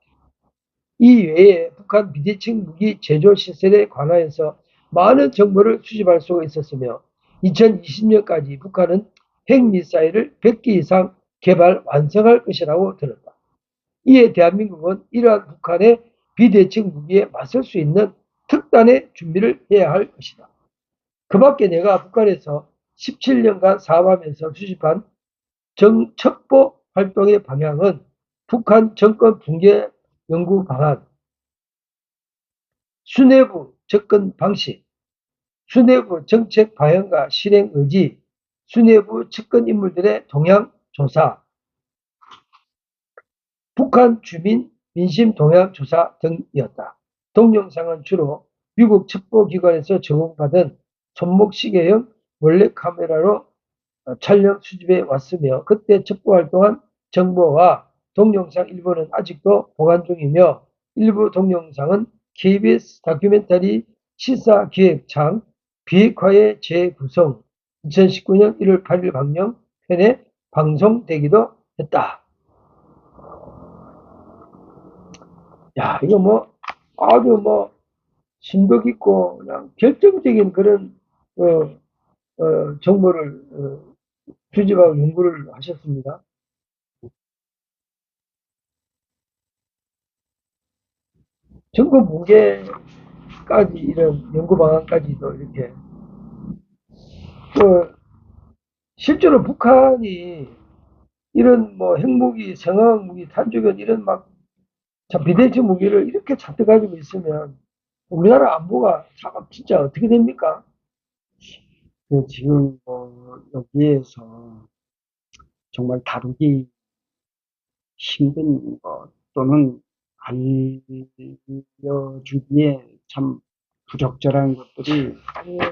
이 외에 북한 비대칭 무기 제조 시설에 관하여서 많은 정보를 수집할 수가 있었으며 2020년까지 북한은 핵미사일을 100개 이상 개발 완성할 것이라고 들었다. 이에 대한민국은 이러한 북한의 비대칭 무기에 맞설 수 있는 특단의 준비를 해야 할 것이다. 그 밖에 내가 북한에서 17년간 사업하면서 수집한 첩보 활동의 방향은 북한 정권 붕괴 연구 방안, 수뇌부 접근 방식, 수뇌부 정책 방향과 실행 의지, 수뇌부 측근 인물들의 동향 조사, 북한 주민 민심 동향 조사 등이었다. 동영상은 주로 미국 첩보기관에서 제공받은 손목시계형 몰래카메라로 촬영 수집해 왔으며 그때 첩보활동한 정보와 동영상 일부는 아직도 보관 중이며 일부 동영상은 KBS 다큐멘터리 시사기획창 비핵화의 재구성 2019년 1월 8일 방영 편에 방송되기도 했다. 야, 이거 뭐 아주 뭐 심도 깊고 그냥 결정적인 그런 정보를 수집하고 연구를 하셨습니다. 정권 붕괴까지 이런 연구 방안까지도 이렇게 실제로 북한이 이런 뭐 핵무기, 생화학 무기, 탄두견 이런 막 비대칭 무기를 이렇게 잔뜩 가지고 있으면 우리나라 안보가 진짜 어떻게 됩니까? 지금 여기에서 정말 다루기 힘든 것 또는 알려주기에 참 부적절한 것들이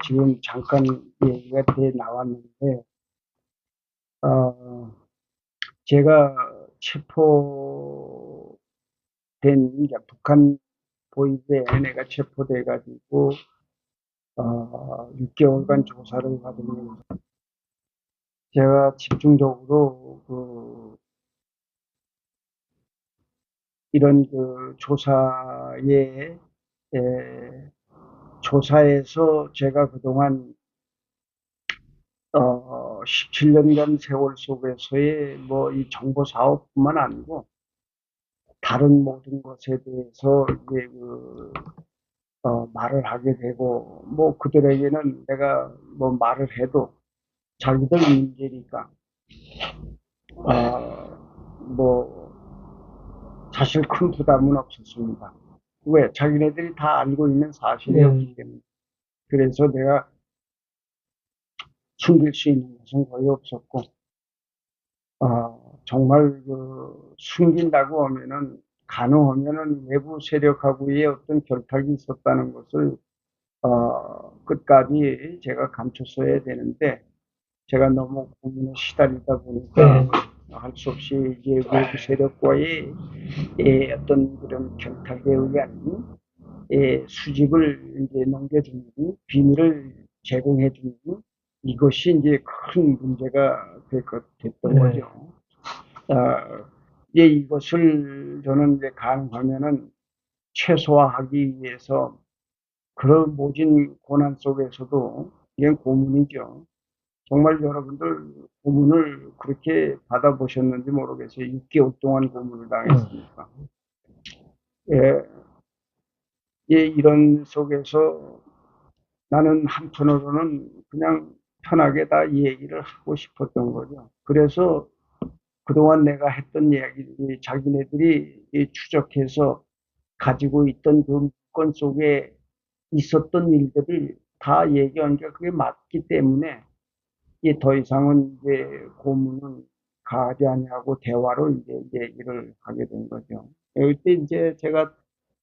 지금 잠깐 얘기가 돼 나왔는데, 제가 체포된, 이제 북한 보위부에 내가 체포돼 가지고 6개월간 조사를 받으면서 제가 집중적으로 이런 조사에서 제가 그동안 17년간 세월 속에서의 이 정보 사업뿐만 아니고 다른 모든 것에 대해서 이제 말을 하게 되고, 그들에게는 내가 말을 해도 자기들 문제니까, 뭐, 사실 큰 부담은 없었습니다. 왜? 자기네들이 다 알고 있는 사실이었기 때문에. 그래서 내가 숨길 수 있는 것은 거의 없었고, 정말 숨긴다고 하면은, 가능하면은 외부 세력하고의 어떤 결탁이 있었다는 것을, 끝까지 제가 감췄어야 되는데, 제가 너무 고민에 시달리다 보니까 할 수 없이 이제 외부 세력과의 어떤 그런 결탁에 의한 수집을 이제 넘겨주는 비밀을 제공해주는 이것이 이제 큰 문제가 됐던 거죠. 이것을 저는 이제 가능하면은 최소화하기 위해서 그런 모진 고난 속에서도 이건 고문이죠. 정말 여러분들 고문을 그렇게 받아보셨는지 모르겠어요. 6개월 동안 고문을 당했으니까. 예, 예, 이런 속에서 나는 한편으로는 그냥 편하게 다 얘기를 하고 싶었던 거죠. 그래서 그동안 내가 했던 이야기들이 자기네들이 추적해서 가지고 있던 그 문건 속에 있었던 일들을 다 얘기하니까 그게 맞기 때문에 더 이상은 이제 고문은 가지 아니하고 대화로 이제 얘기를 하게 된 거죠. 이때 이제 제가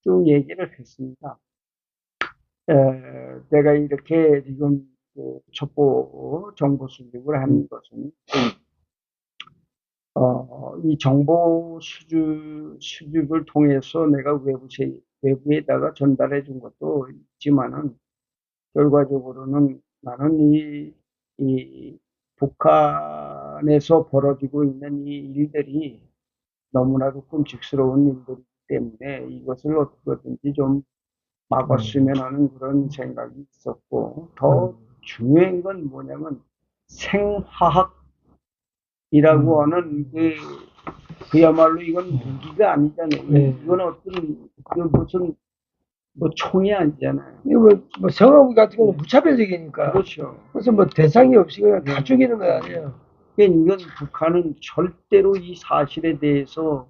쭉 얘기를 했습니다. 내가 이렇게 지금 그 첩보 정보 수집을 하는 것은 이 정보 수집을 통해서 내가 외부에다가 전달해 준 것도 있지만은 결과적으로는 나는 이 북한에서 벌어지고 있는 이 일들이 너무나도 끔찍스러운 일들이기 때문에 이것을 어떻게든지 좀 막았으면 하는 그런 생각이 있었고, 더 중요한 건 뭐냐면 생화학이라고 하는 그야말로 이건 무기가 아니잖아요. 네. 이건 어떤 무슨 뭐 총이 아니잖아요. 이거 뭐 성악 같은 경우는 무차별적이니까. 그렇죠. 그래서 뭐 대상이 없이 그냥 다 네. 죽이는 거 아니에요. 이건 북한은 절대로 이 사실에 대해서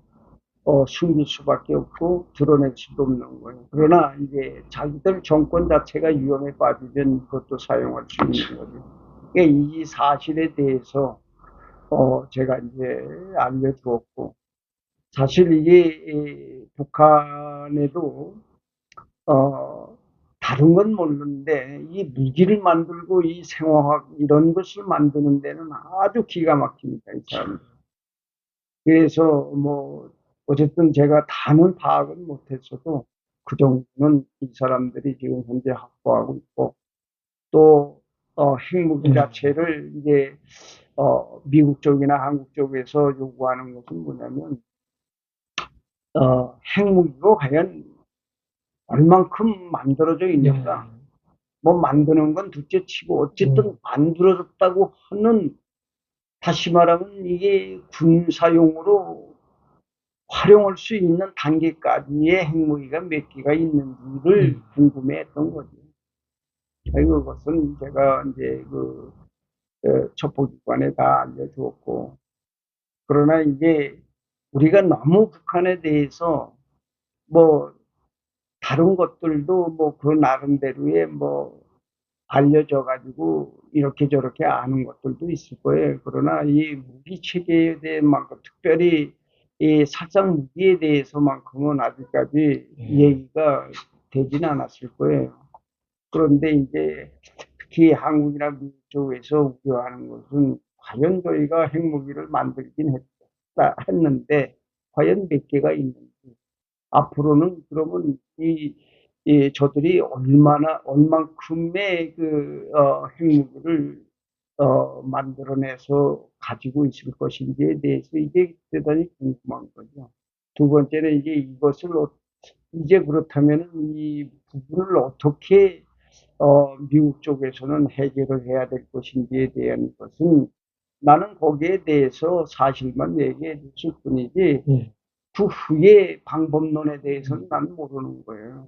숨길 수밖에 없고 드러낼 수도 없는 거예요. 그러나 이제 자기들 정권 자체가 위험에 빠지면 이것도 사용할 수 있는 거죠. 이 사실에 대해서 제가 이제 알려주었고, 사실 이게 북한에도 다른 건 모르는데 이 무기를 만들고 이 생화학 이런 것을 만드는 데는 아주 기가 막힙니다, 이 사람. 그래서 뭐 어쨌든 제가 다는 파악은 못했어도 그 정도는 이 사람들이 지금 현재 확보하고 있고, 또 핵무기 자체를 이제 미국 쪽이나 한국 쪽에서 요구하는 것은 뭐냐면 핵무기가 과연 얼만큼 만들어져 있는가. 뭐 만드는 건 둘째 치고 어쨌든 만들어졌다고 하는, 다시 말하면 이게 군사용으로 활용할 수 있는 단계까지의 핵무기가 몇 개가 있는지를 궁금해했던 거죠. 그것은 제가 이제 첩보기관에 다 알려주었고, 그러나 이제 우리가 너무 북한에 대해서 뭐 다른 것들도 뭐 그 나름대로의 뭐 알려져 가지고 이렇게 저렇게 아는 것들도 있을 거예요. 그러나 이 무기 체계에 대해만큼, 특별히 이 살상 무기에 대해서만큼은 아직까지 얘기가 되진 않았을 거예요. 그런데 이제 특히 한국이나 미국 쪽에서 우려하는 것은 과연 저희가 핵무기를 만들긴 했는데 과연 몇 개가 있는지, 앞으로는 그러면 저들이 얼만큼의 핵무기를 만들어내서 가지고 있을 것인지에 대해서 이게 대단히 궁금한 거죠. 두 번째는 이제 이제 그렇다면 이 부분을 어떻게 미국 쪽에서는 해결을 해야 될 것인지에 대한 것은 나는 거기에 대해서 사실만 얘기해 줬을 뿐이지 그 후에 방법론에 대해서는 나는 모르는 거예요.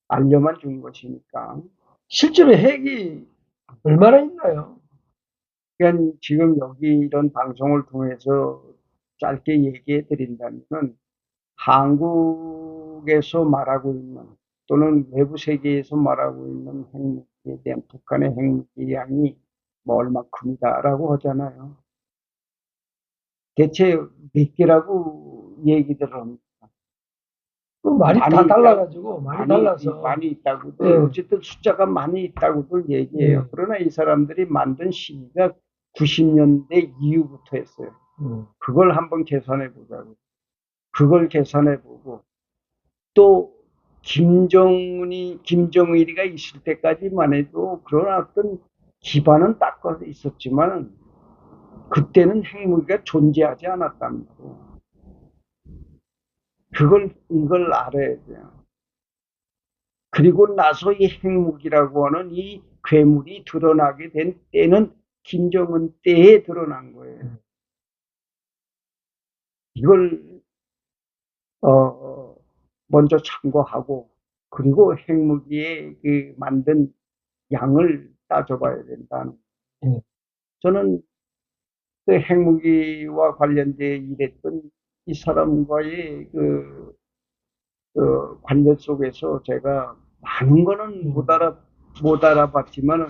알려만 준 것이니까. 실제로 핵이 얼마나 있나요? 그러니까 지금 여기 이런 방송을 통해서 짧게 얘기해 드린다면 한국에서 말하고 있는, 또는 외부 세계에서 말하고 있는 핵무기에 대한 북한의 핵무기 양이 뭐 얼마큼이다라고 하잖아요. 대체 몇 개라고 얘기들 합니다. 그 말이 다 달라가지고 많이 달라서. 많이 있다고들, 어쨌든 숫자가 많이 있다고들 얘기해요. 그러나 이 사람들이 만든 시기가 90년대 이후부터 했어요. 그걸 한번 계산해 보자고. 그걸 계산해 보고, 또 김정일이가 있을 때까지만 해도 그런 어떤 기반은 닦아 있었지만 그때는 핵무기가 존재하지 않았단 말이에요. 이걸 알아야 돼요. 그리고 나서 이 핵무기라고 하는 이 괴물이 드러나게 된 때는 김정은 때에 드러난 거예요. 이걸 먼저 참고하고, 그리고 핵무기에 그 만든 양을 따져봐야 된다는. 예. 저는 그 핵무기와 관련돼 일했던 이 사람과의 그 관련 속에서 제가 많은 거는 못 알아봤지만은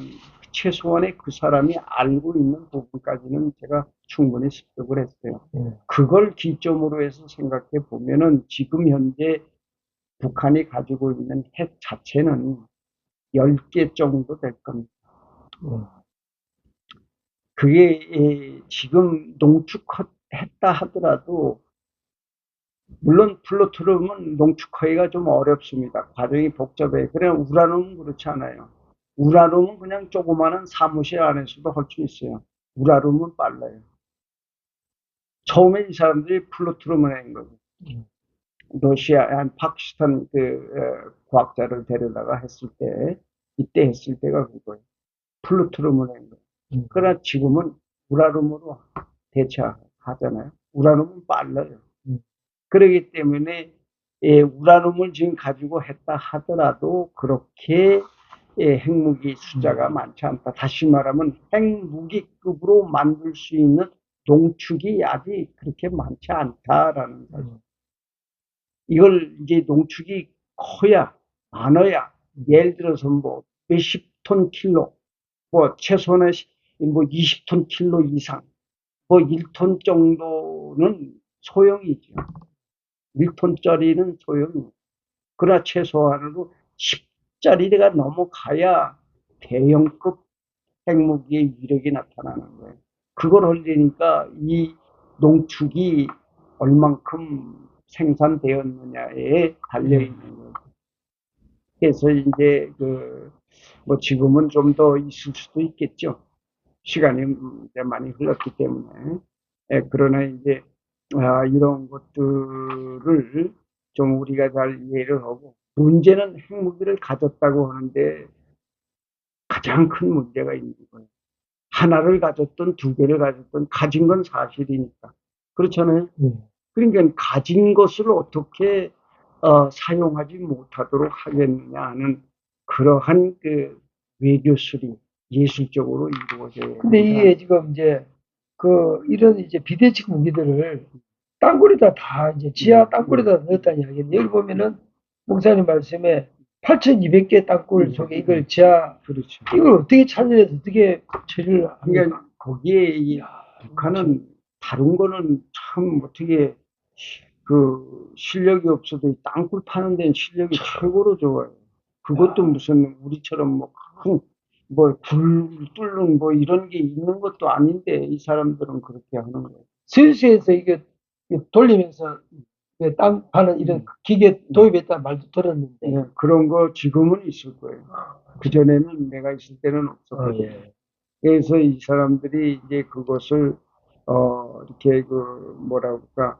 최소한의 그 사람이 알고 있는 부분까지는 제가 충분히 습득을 했어요. 예. 그걸 기점으로 해서 생각해 보면은 지금 현재 북한이 가지고 있는 핵 자체는 10개 정도 될 겁니다. 예. 그게 지금 농축했다 하더라도 물론 플루토늄은 농축하기가 좀 어렵습니다. 과정이 복잡해요. 그냥 우라늄은 그렇지 않아요. 우라늄은 그냥 조그마한 사무실 안에서도 할 수 있어요. 우라늄은 빨라요. 처음에 이 사람들이 플루토늄을 낸 거죠. 러시아, 파키스탄 과학자를 데려다가 했을 때, 이때 했을 때가 그거예요. 플루토늄을 낸 거예요. 그러나 지금은 우라늄으로 대체하잖아요. 우라늄은 빨라요. 그렇기 때문에 우라늄을 지금 가지고 했다 하더라도 그렇게 핵무기 숫자가 많지 않다. 다시 말하면 핵무기급으로 만들 수 있는 농축이 아직 그렇게 많지 않다라는 거죠. 이걸 이제 농축이 커야 많아야 예를 들어서 뭐 몇십 톤 킬로, 뭐 최소한의 뭐 20톤 킬로 이상, 뭐 1톤 정도는 소용이죠. 1톤짜리는 소용이. 그러나 최소한으로 10짜리가 넘어가야 대형급 핵무기의 위력이 나타나는 거예요. 그걸 하려니까 이 농축이 얼만큼 생산되었느냐에 달려있는 거예요. 그래서 이제 뭐 지금은 좀 더 있을 수도 있겠죠. 시간이 이제 많이 흘렀기 때문에. 그러나 이제 이런 것들을 좀 우리가 잘 이해를 하고, 문제는 핵무기를 가졌다고 하는데 가장 큰 문제가 있는 거예요. 하나를 가졌든 두 개를 가졌든 가진 건 사실이니까. 그렇잖아요. 그러니까 가진 것을 어떻게 사용하지 못하도록 하겠느냐 하는 그러한 그 외교술이 예술적으로 이루어져야 근데 된다. 이게 지금 이제 이런 이제 비대칭 무기들을 땅굴에다 다 이제 지하 땅굴에다 넣었다는 이야기인데 여기 보면은 목사님 말씀에 8,200개 땅굴 속에 이걸 지하 그렇죠. 이걸 어떻게 찾아내서 어떻게 처리를 합니까? 그러니까 거기에 이 북한은 다른 거는 참 어떻게 그 실력이 없어도 이 땅굴 파는 데는 실력이 최고로 좋아요. 그것도 무슨 우리처럼 뭐 큰 뭐 굴 뚫는 뭐 이런 게 있는 것도 아닌데 이 사람들은 그렇게 하는 거예요. 스위스에서 이게 돌리면서 땅 파는 이런 기계 도입했다는 말도 들었는데. 네, 그런 거 지금은 있을 거예요. 그전에는 내가 있을 때는 없었거든요. 예. 그래서 이 사람들이 이제 그것을 이렇게 뭐라 그럴까,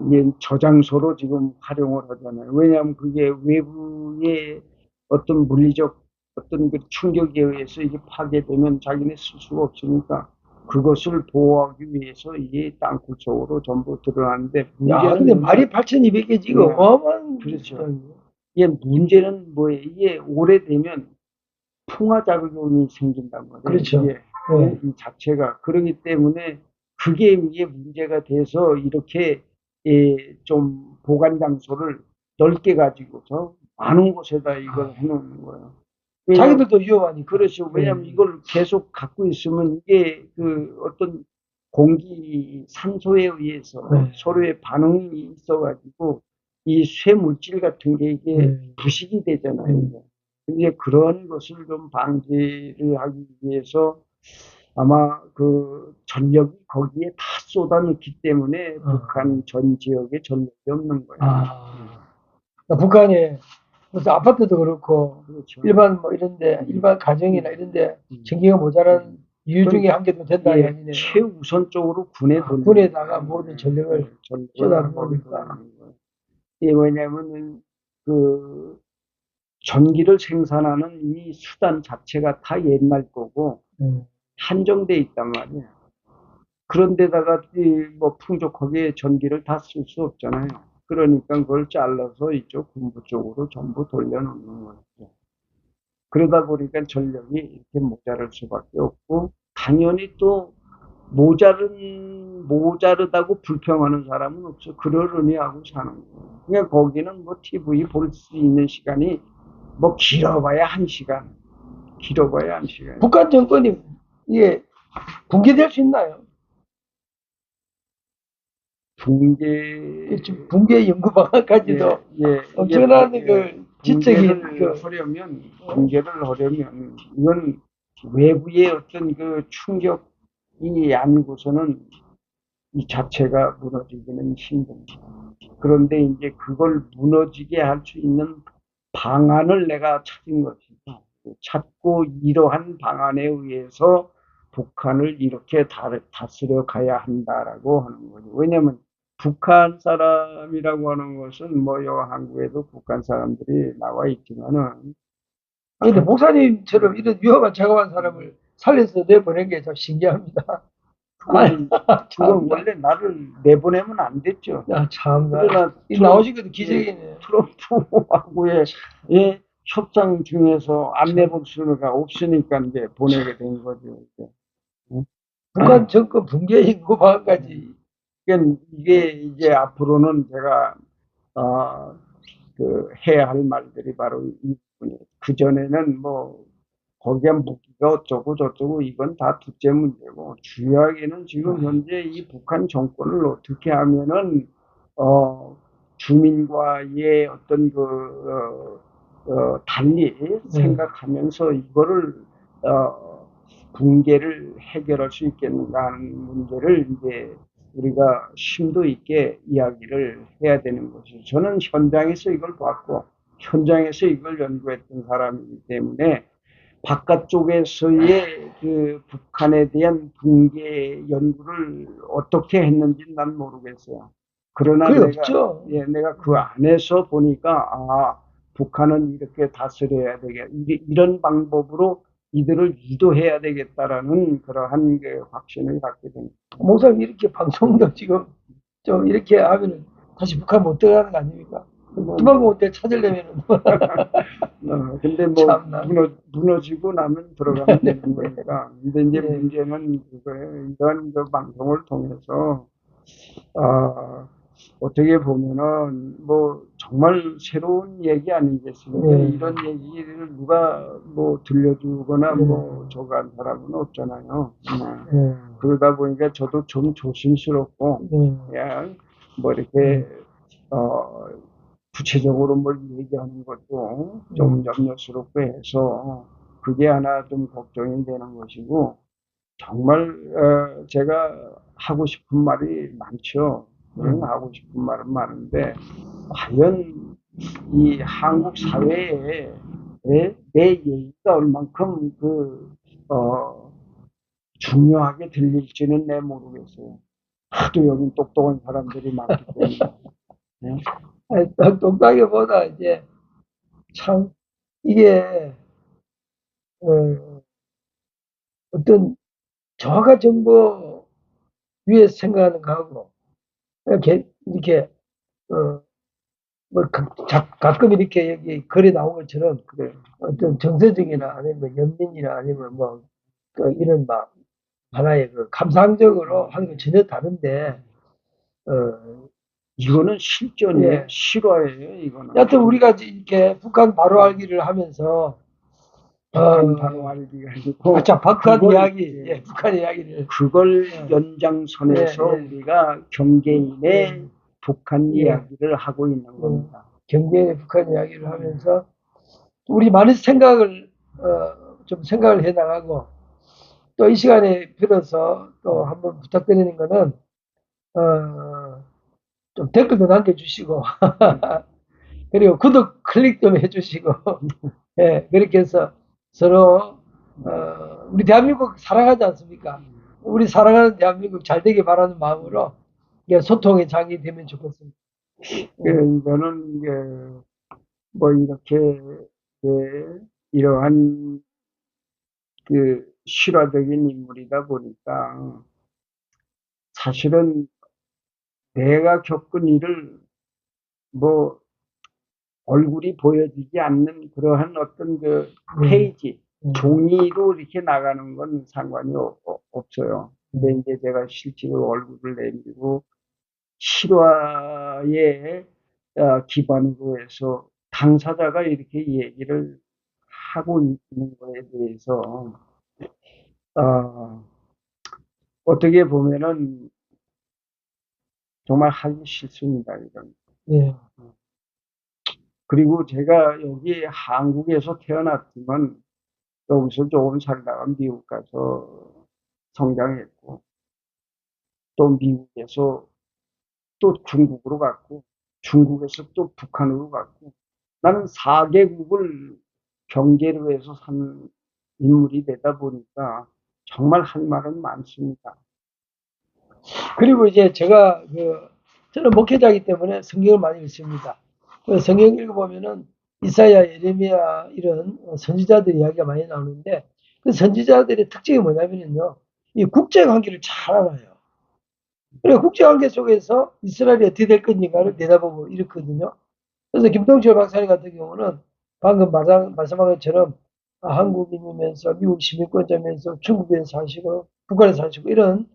이게 저장소로 지금 활용을 하잖아요. 왜냐하면 그게 외부의 어떤 물리적 어떤 그 충격에 의해서 이게 파괴되면 자기네 쓸 수가 없으니까 그것을 보호하기 위해서 이게 땅굴 속으로 전부 드러나는데 야, 문제는 근데 말이 8,200개 지금 네. 어마어마한. 그렇죠. 이게 문제는 뭐예요? 이게 오래되면 풍화작용이 생긴단 말이에요. 그렇죠. 이게 이 자체가 그러기 때문에 그게 이게 문제가 돼서 이렇게 좀 보관 장소를 넓게 가지고서 많은 곳에다 이걸 해놓는 거예요. 자기들도 위험하니까. 그렇죠. 왜냐하면 이걸 계속 갖고 있으면 이게 어떤 공기 산소에 의해서 서로의 반응이 있어가지고 이 쇠물질 같은 게 이게 부식이 되잖아요. 근데 그런 것을 좀 방지를 하기 위해서 아마 그 전력이 거기에 다 쏟아넣기 때문에 북한 전 지역에 전력이 없는 거예요. 그러니까 북한에 무슨 아파트도 그렇고 그렇죠. 일반 뭐 이런데 일반 가정이나 이런데 전기가 모자란 이유 중에 한 개도 된다 이야기네요. 최우선적으로 군에다가 모든 전력을 쏟아놓으니까. 이게 왜냐면은 그 전기를 생산하는 이 수단 자체가 다 옛날 거고 한정돼 있단 말이에요. 그런데다가 뭐 풍족하게 전기를 다 쓸 수 없잖아요. 그러니까 그걸 잘라서 이쪽 군부 쪽으로 전부 돌려놓는 거죠. 그러다 보니까 전력이 이렇게 모자랄 수밖에 없고, 당연히 또 모자르다고 불평하는 사람은 없어. 그러려니 하고 사는 거예요. 그러니까 거기는 뭐 TV 볼 수 있는 시간이 뭐 길어봐야 1시간, 길어봐야 1시간. 북한 정권이 이게 붕괴될 수 있나요? 붕괴, 붕괴 연구 방안까지도 엄청난 그 지적인 붕괴를 하려면 이건 외부의 어떤 그 충격이 아니고서는 이 자체가 무너지기는 힘듭니다. 그런데 이제 그걸 무너지게 할 수 있는 방안을 내가 찾은 것이죠. 찾고 이러한 방안에 의해서 북한을 이렇게 다스려 가야 한다라고 하는 거죠. 왜냐하면 북한 사람이라고 하는 것은 뭐 여 한국에도 북한 사람들이 나와 있지만은, 근데 목사님처럼 이런 위험한 작업한 사람을 살려서 내보낸 게 참 신기합니다. 그건 원래 나를 내보내면 안 됐죠. 야, 참. 그러나 나오신 것도 기적이네. 트럼프하고의 협상 중에서 안 내볼 수가 없으니까 이제 보내게 된 거죠. 응? 북한 정권 붕괴 연구 방안까지. 그러니까 이게 이제 앞으로는 제가 해야 할 말들이 바로 이 부분이에요. 그 전에는 뭐 거기에 무기가 어쩌고 저쩌고 이건 다 둘째 문제고, 중요하게는 지금 현재 이 북한 정권을 어떻게 하면은 주민과의 어떤 달리 생각하면서 이거를 붕괴를 해결할 수 있겠는가 하는 문제를 이제 우리가 심도 있게 이야기를 해야 되는 것이죠. 저는 현장에서 이걸 봤고 현장에서 이걸 연구했던 사람이기 때문에 바깥쪽에서의 그 북한에 대한 붕괴 연구를 어떻게 했는지 난 모르겠어요. 그러나 내가 그 안에서 보니까 북한은 이렇게 다스려야 되겠다. 이런 방법으로 이들을 유도해야 되겠다라는 그러한 그 확신을 갖게 됩니다. 목사님 이렇게 방송도 지금 좀 이렇게 하면은 다시 북한 못 들어가는 거 아닙니까? 김한국 호텔 찾으려면은. 근데 뭐 무너지고 나면 들어가면 되는 거니까. 근데 이제 문제는 그거예요. 이런 그 방송을 통해서 어떻게 보면은 뭐 정말 새로운 얘기 아니겠습니까? 이런 얘기를 누가 뭐 들려주거나 뭐 저거 한 사람은 없잖아요. 그러다 보니까 저도 좀 조심스럽고 그냥 뭐 이렇게 구체적으로 뭘 얘기하는 것도 좀 염려스럽고 해서 그게 하나 좀 걱정이 되는 것이고, 정말 제가 하고 싶은 말이 많죠. 하고 싶은 말은 많은데 과연 이 한국 사회에 내 얘기가 얼만큼 중요하게 들릴지는 내 모르겠어요. 하도 여기 똑똑한 사람들이 많기 때문에. 똑똑하기보다 이제 참 이게 어떤 정확한 정보 위에 생각하는 거하고 이렇게 뭐 가끔 이렇게 여기 글에 나온 것처럼 어떤 정서적이나 아니면 연민이나 아니면 뭐 이런 막 하나의 그 감상적으로 하는 건 전혀 다른데 이거는 실전이에요. 실화예요. 이거는. 여하튼 우리가 이렇게 북한 바로 알기를 하면서 북한 바로 알기가 아니고 북한 이야기, 북한 이야기를 그걸 연장선에서 우리가 경계인의 북한 이야기를 하고 있는 겁니다. 경계인의 북한 이야기를 하면서 우리 많은 생각을 좀 생각을 해 나가고, 또 이 시간에 빌어서 또 한번 부탁드리는 거는 좀 댓글도 남겨주시고 그리고 구독 클릭 좀 해주시고 그렇게 해서 서로 우리 대한민국 사랑하지 않습니까? 우리 사랑하는 대한민국 잘 되길 바라는 마음으로 소통의 장이 되면 좋겠습니다. 저는 뭐 이렇게 이러한 그 실화적인 인물이다 보니까 사실은 내가 겪은 일을 뭐 얼굴이 보여지지 않는 그러한 어떤 그 네. 페이지, 네. 종이로 이렇게 나가는 건 상관이 없어요. 근데 이제 제가 실제로 얼굴을 내밀고 실화에 기반으로 해서 당사자가 이렇게 얘기를 하고 있는 거에 대해서 어떻게 보면은 정말 하기 싫습니다, 이런. 예. 그리고 제가 여기 한국에서 태어났지만 여기서 조금 살다가 미국 가서 성장했고 또 미국에서 또 중국으로 갔고 중국에서 또 북한으로 갔고 나는 4개국을 경계로 해서 산 인물이 되다 보니까 정말 할 말은 많습니다. 그리고 이제 제가 저는 목회자이기 때문에 성경을 많이 읽습니다. 성경 읽어보면은 이사야, 예레미야 이런 선지자들 이야기가 많이 나오는데 그 선지자들의 특징이 뭐냐면요. 이 국제 관계를 잘 알아요. 그리고 국제 관계 속에서 이스라엘이 어떻게 될 건가를 내다보고 이렇거든요. 그래서 김동철 박사님 같은 경우는 방금 말씀한 것처럼 한국인이면서 미국 시민권자면서 중국에서 사시고 북한에서 사시고 이런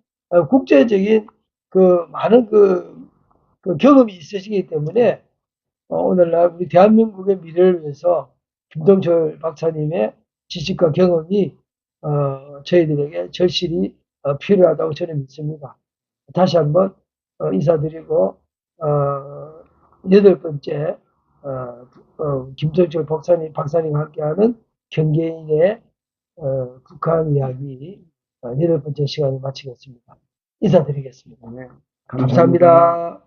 국제적인 많은 그 경험이 있으시기 때문에 오늘날 우리 대한민국의 미래를 위해서 김동철 박사님의 지식과 경험이 저희들에게 절실히 필요하다고 저는 믿습니다. 다시 한번 인사드리고 여덟 번째 김동철 박사님과 함께하는 경계인의 북한 이야기 여덟 번째 시간을 마치겠습니다. 인사드리겠습니다. 네, 감사합니다.